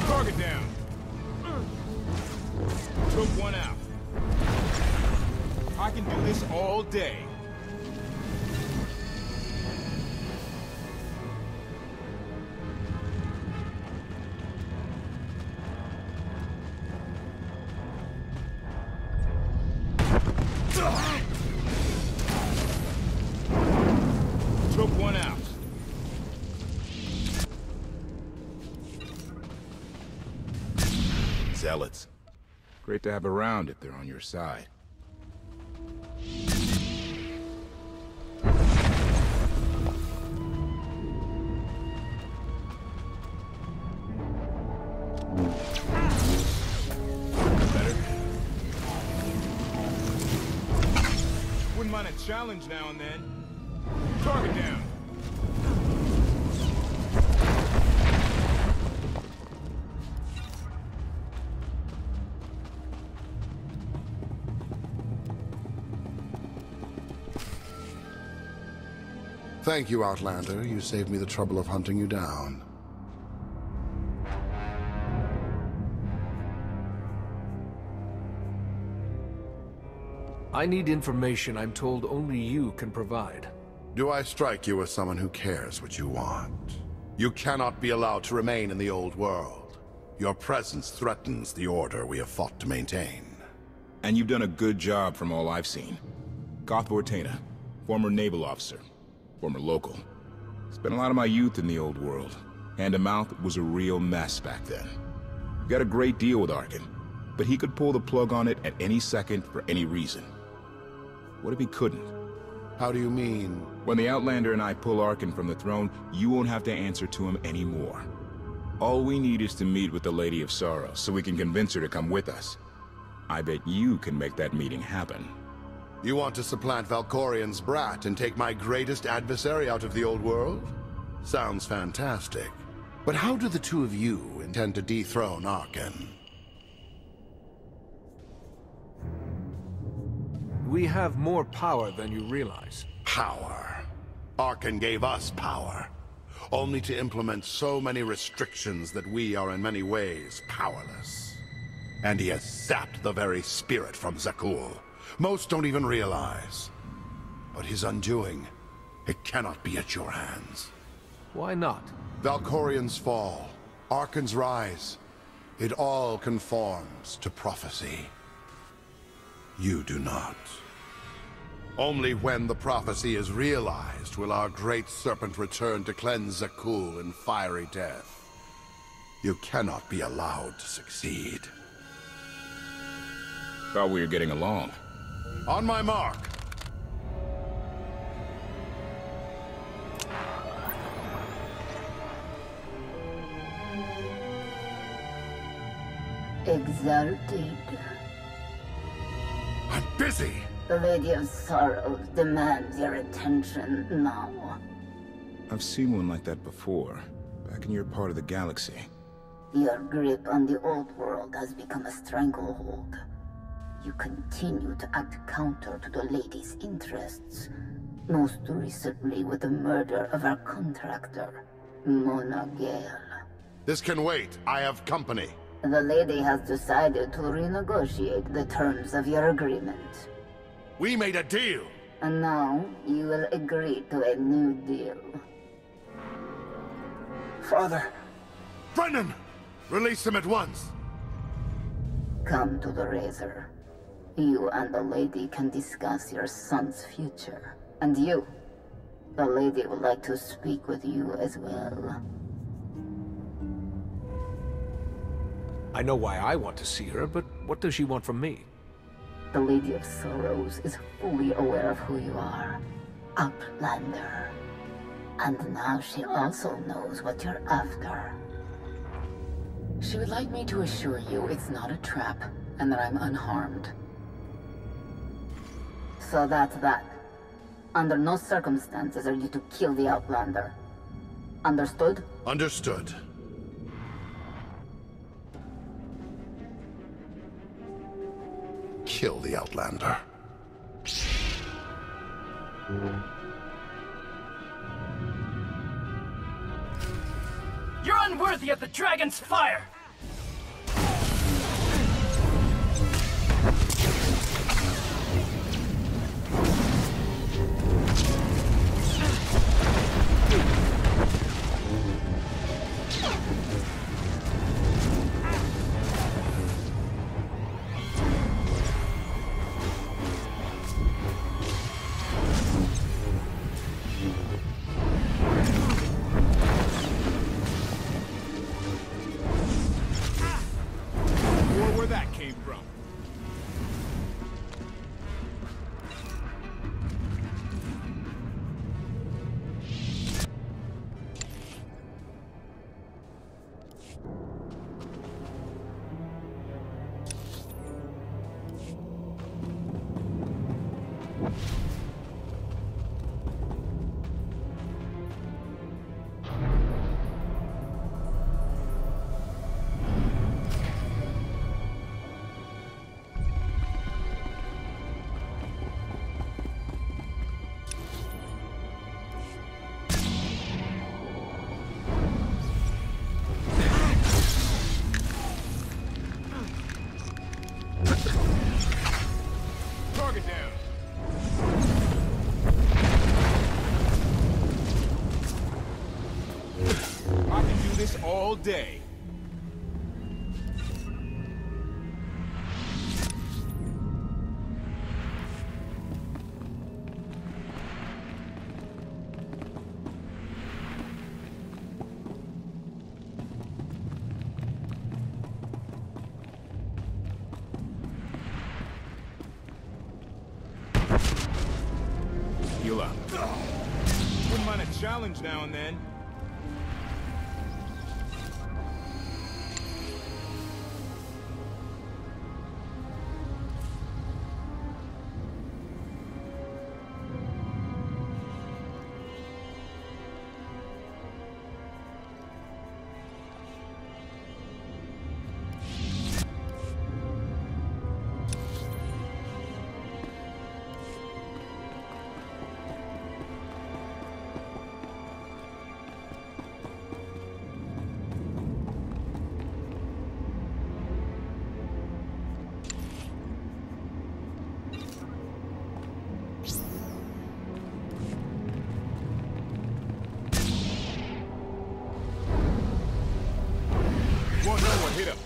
Target down. Took one out. I can do this all day. Took one out. Zealots. Great to have around if they're on your side. challenge now and then. Target down. Thank you, Outlander. You saved me the trouble of hunting you down. I need information I'm told only you can provide. Do I strike you as someone who cares what you want? You cannot be allowed to remain in the old world. Your presence threatens the order we have fought to maintain. And you've done a good job from all I've seen. Goth Vortena, former naval officer, former local. Spent a lot of my youth in the old world. Hand-to-mouth was a real mess back then. Got a great deal with Arkin, but he could pull the plug on it at any second for any reason. What if he couldn't? How do you mean? When the Outlander and I pull Arkin from the throne, you won't have to answer to him anymore. All we need is to meet with the Lady of Sorrow, so we can convince her to come with us. I bet you can make that meeting happen. You want to supplant Valkorian's brat and take my greatest adversary out of the old world? Sounds fantastic. But how do the two of you intend to dethrone Arkin? We have more power than you realize. Power? Arkin gave us power, only to implement so many restrictions that we are in many ways powerless. And he has sapped the very spirit from Zakul. Most don't even realize. But his undoing, it cannot be at your hands. Why not? Valkorian's fall, Arkin's rise, it all conforms to prophecy. You do not. Only when the prophecy is realized will our great serpent return to cleanse Zakul in fiery death. You cannot be allowed to succeed. Thought we were getting along. On my mark! Exalted. I'm busy! The Lady of Sorrows demands your attention now. I've seen one like that before, back in your part of the galaxy. Your grip on the old world has become a stranglehold. You continue to act counter to the Lady's interests, most recently with the murder of our contractor, Mona Gale. This can wait. I have company. The Lady has decided to renegotiate the terms of your agreement. We made a deal! And now, you will agree to a new deal. Father! Brennan! Release him at once! Come to the Razor. You and the Lady can discuss your son's future. And you, the Lady would like to speak with you as well. I know why I want to see her, but what does she want from me? The Lady of Sorrows is fully aware of who you are. Outlander. And now she also knows what you're after. She would like me to assure you it's not a trap, and that I'm unharmed. So that's that. Under no circumstances are you to kill the Outlander. Understood? Understood. Kill the Outlander. You're unworthy of the dragon's fire! this all day. Wouldn't mind a challenge now and then. Hit him.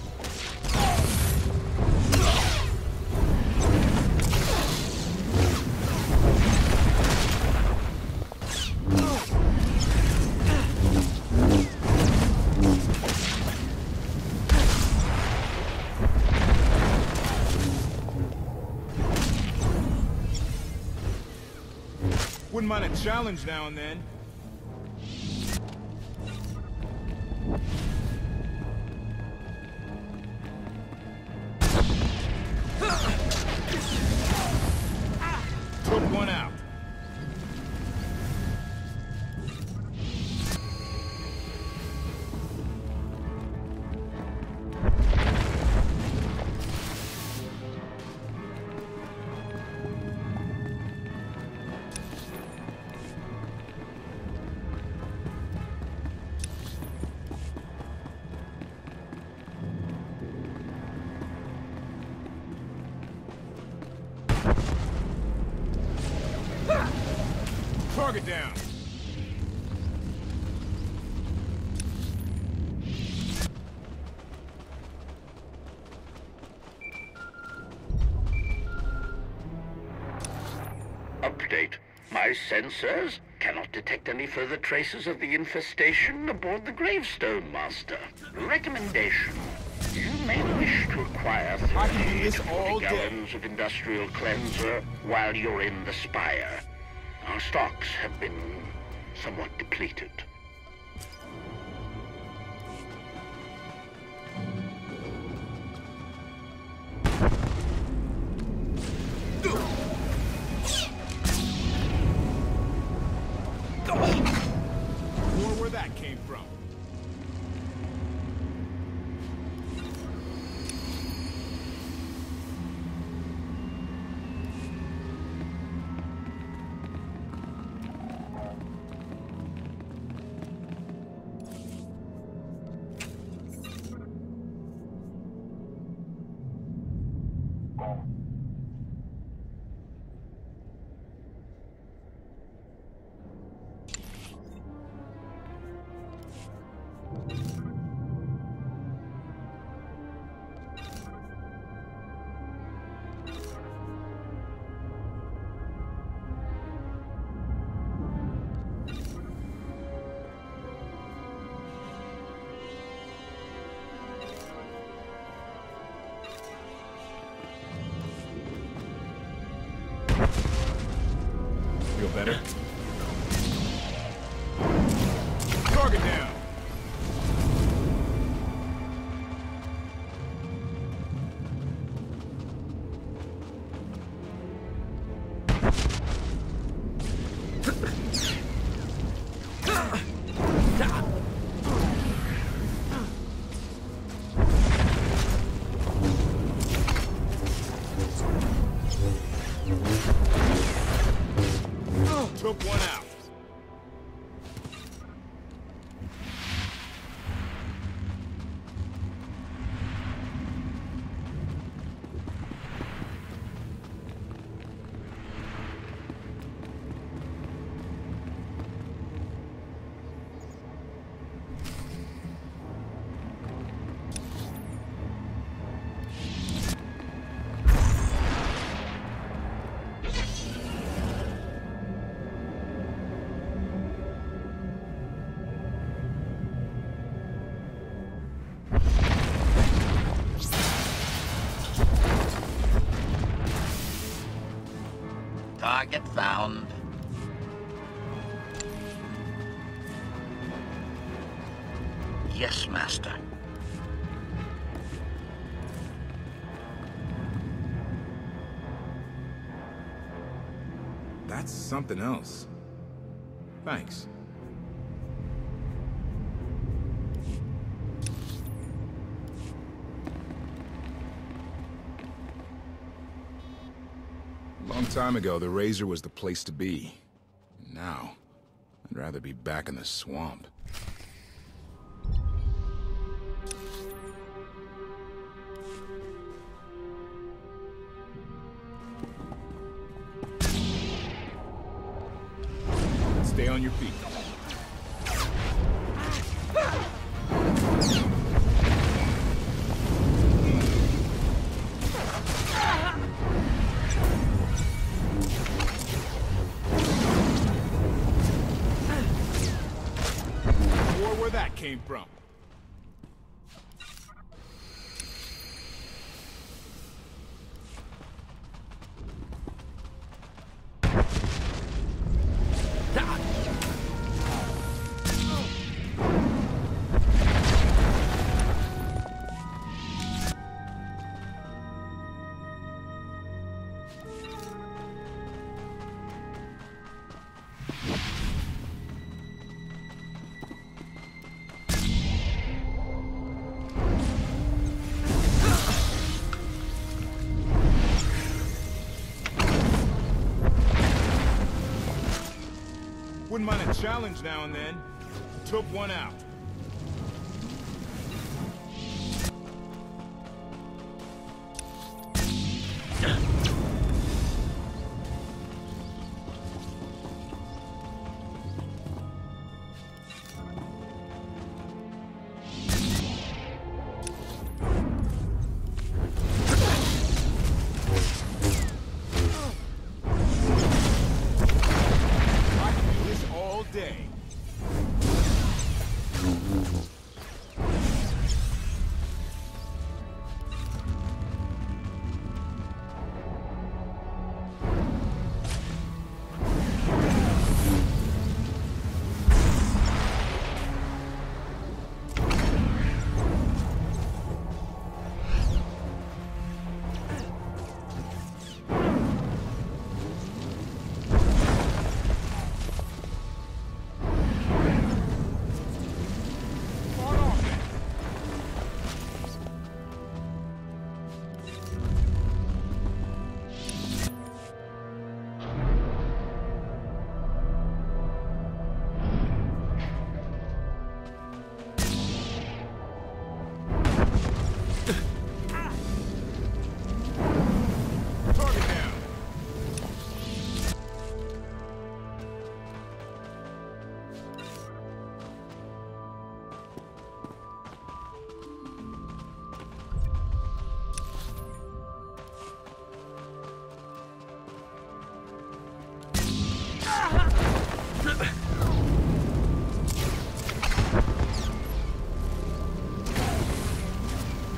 Wouldn't mind a challenge now and then. Took one out. Target down. Update. My sensors cannot detect any further traces of the infestation aboard the Gravestone Master. Recommendation. You may wish to acquire 30 to 40 gallons of industrial cleanser while you're in the Spire. Our stocks have been somewhat depleted. Wonder where that came from. Feel better? Target down. Took one out. target found. Yes, Master. That's something else. Thanks. A long time ago, the Razor was the place to be. Now, I'd rather be back in the swamp. Stay on your feet. Or where that came from. Wouldn't mind a challenge now and then. Took one out.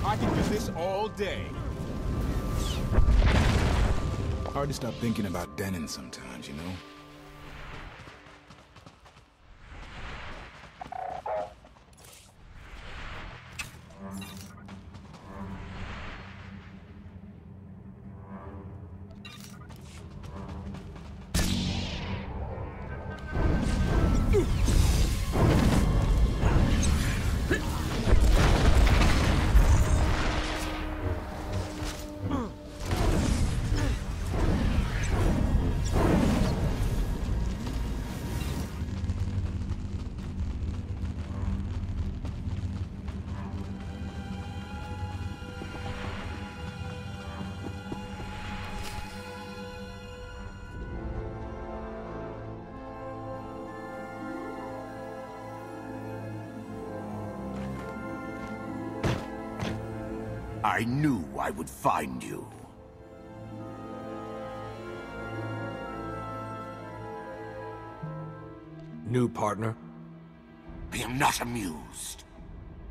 I can do this all day. Hard to stop thinking about Denon sometimes, you know? I knew I would find you. New partner? I am not amused.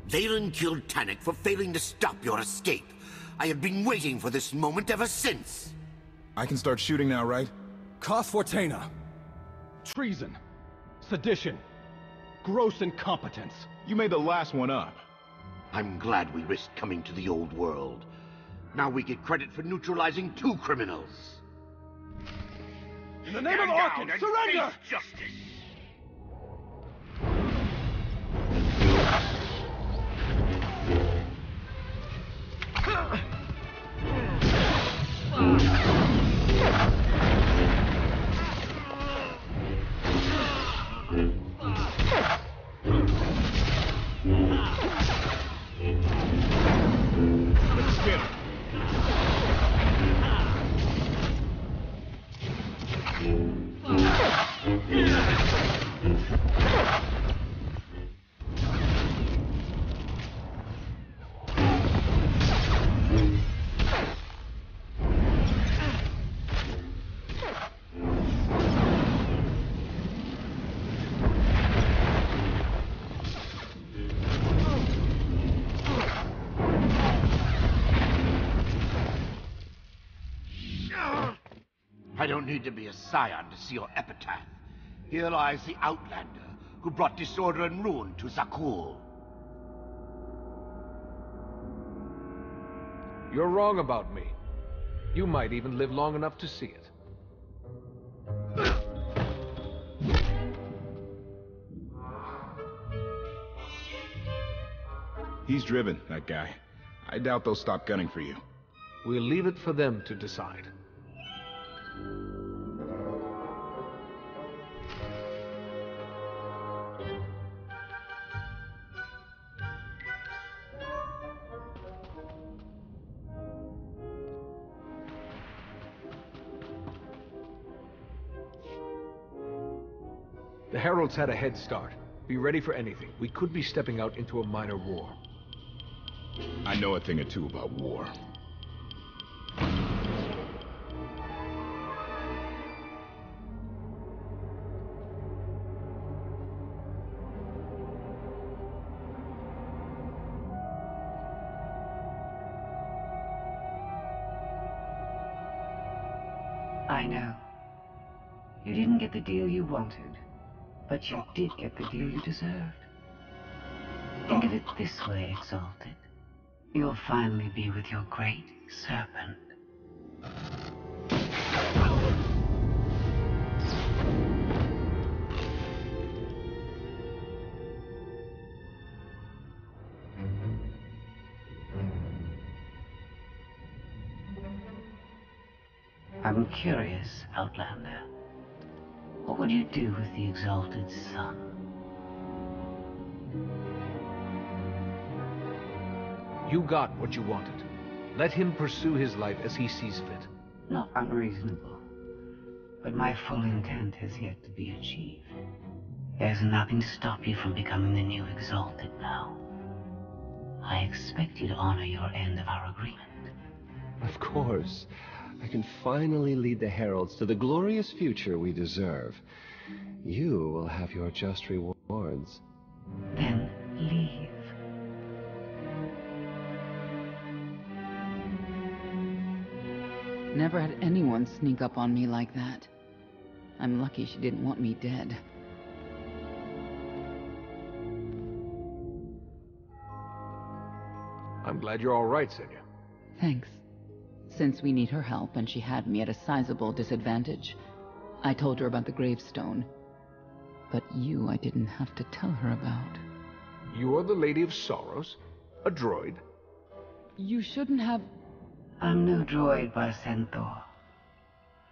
Valen killed Tannic for failing to stop your escape. I have been waiting for this moment ever since. I can start shooting now, right? Cos Fortuna. Treason. Sedition. Gross incompetence. You made the last one up. I'm glad we risked coming to the old world. Now we get credit for neutralizing 2 criminals. In the name of Arkin, surrender! Justice! I don't need to be a scion to see your epitaph. Here lies the Outlander, who brought disorder and ruin to Zakul. You're wrong about me. You might even live long enough to see it. He's driven, that guy. I doubt they'll stop gunning for you. We'll leave it for them to decide. The Heralds had a head start. Be ready for anything. We could be stepping out into a minor war. I know a thing or two about war. I know. You didn't get the deal you wanted, but you did get the deal you deserved. Think of it this way, Exalted. You'll finally be with your great serpent. I'm curious, Outlander. What would you do with the Exalted Son? You got what you wanted. Let him pursue his life as he sees fit. Not unreasonable. But my full intent has yet to be achieved. There's nothing to stop you from becoming the new Exalted now. I expect you to honor your end of our agreement. Of course. I can finally lead the Heralds to the glorious future we deserve. You will have your just rewards. Then leave. Never had anyone sneak up on me like that. I'm lucky she didn't want me dead. I'm glad you're all right, Senya. Thanks. Since we need her help and she had me at a sizable disadvantage, I told her about the gravestone. But you I didn't have to tell her about. You're the Lady of Sorrows? A droid? You shouldn't have... I'm no droid by Centaur.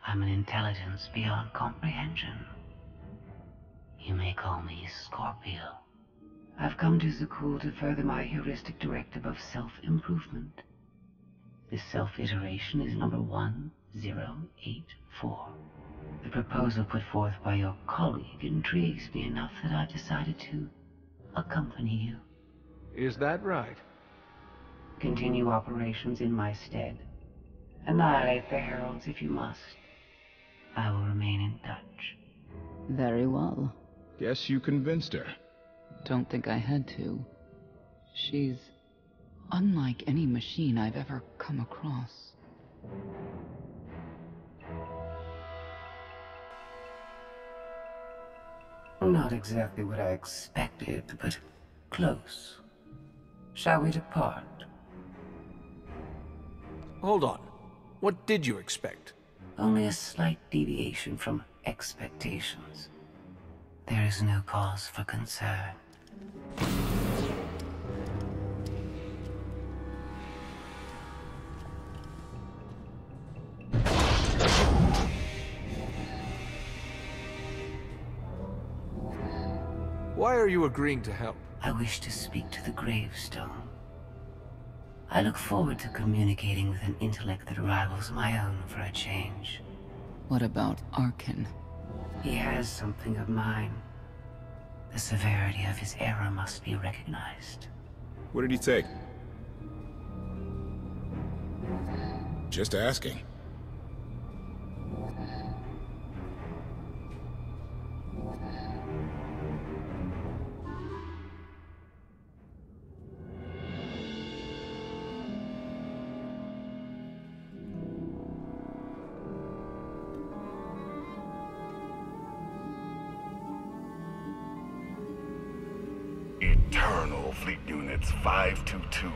I'm an intelligence beyond comprehension. You may call me Scorpio. I've come to Zakul to further my heuristic directive of self-improvement. This self-iteration is number 1084. The proposal put forth by your colleague intrigues me enough that I've decided to accompany you. Is that right? Continue operations in my stead. Annihilate the Heralds if you must. I will remain in touch. Very well. Guess you convinced her. Don't think I had to. She's unlike any machine I've ever come across. Not exactly what I expected, but close. Shall we depart? Hold on. What did you expect? Only a slight deviation from expectations. There is no cause for concern. Why are you agreeing to help? I wish to speak to the gravestone. I look forward to communicating with an intellect that rivals my own for a change. What about Arkin? He has something of mine. The severity of his error must be recognized. What did he take? Just asking. Eternal Fleet Units 522,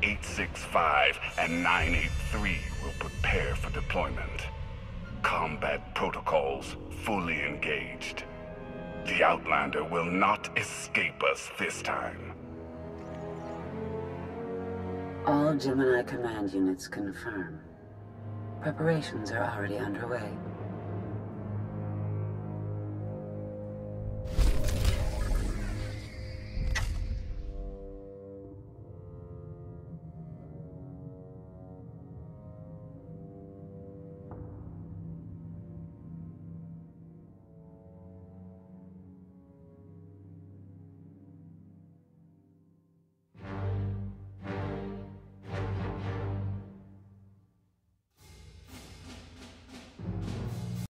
865, and 983 will prepare for deployment. Combat protocols fully engaged. The Outlander will not escape us this time. All Gemini command units confirm. Preparations are already underway.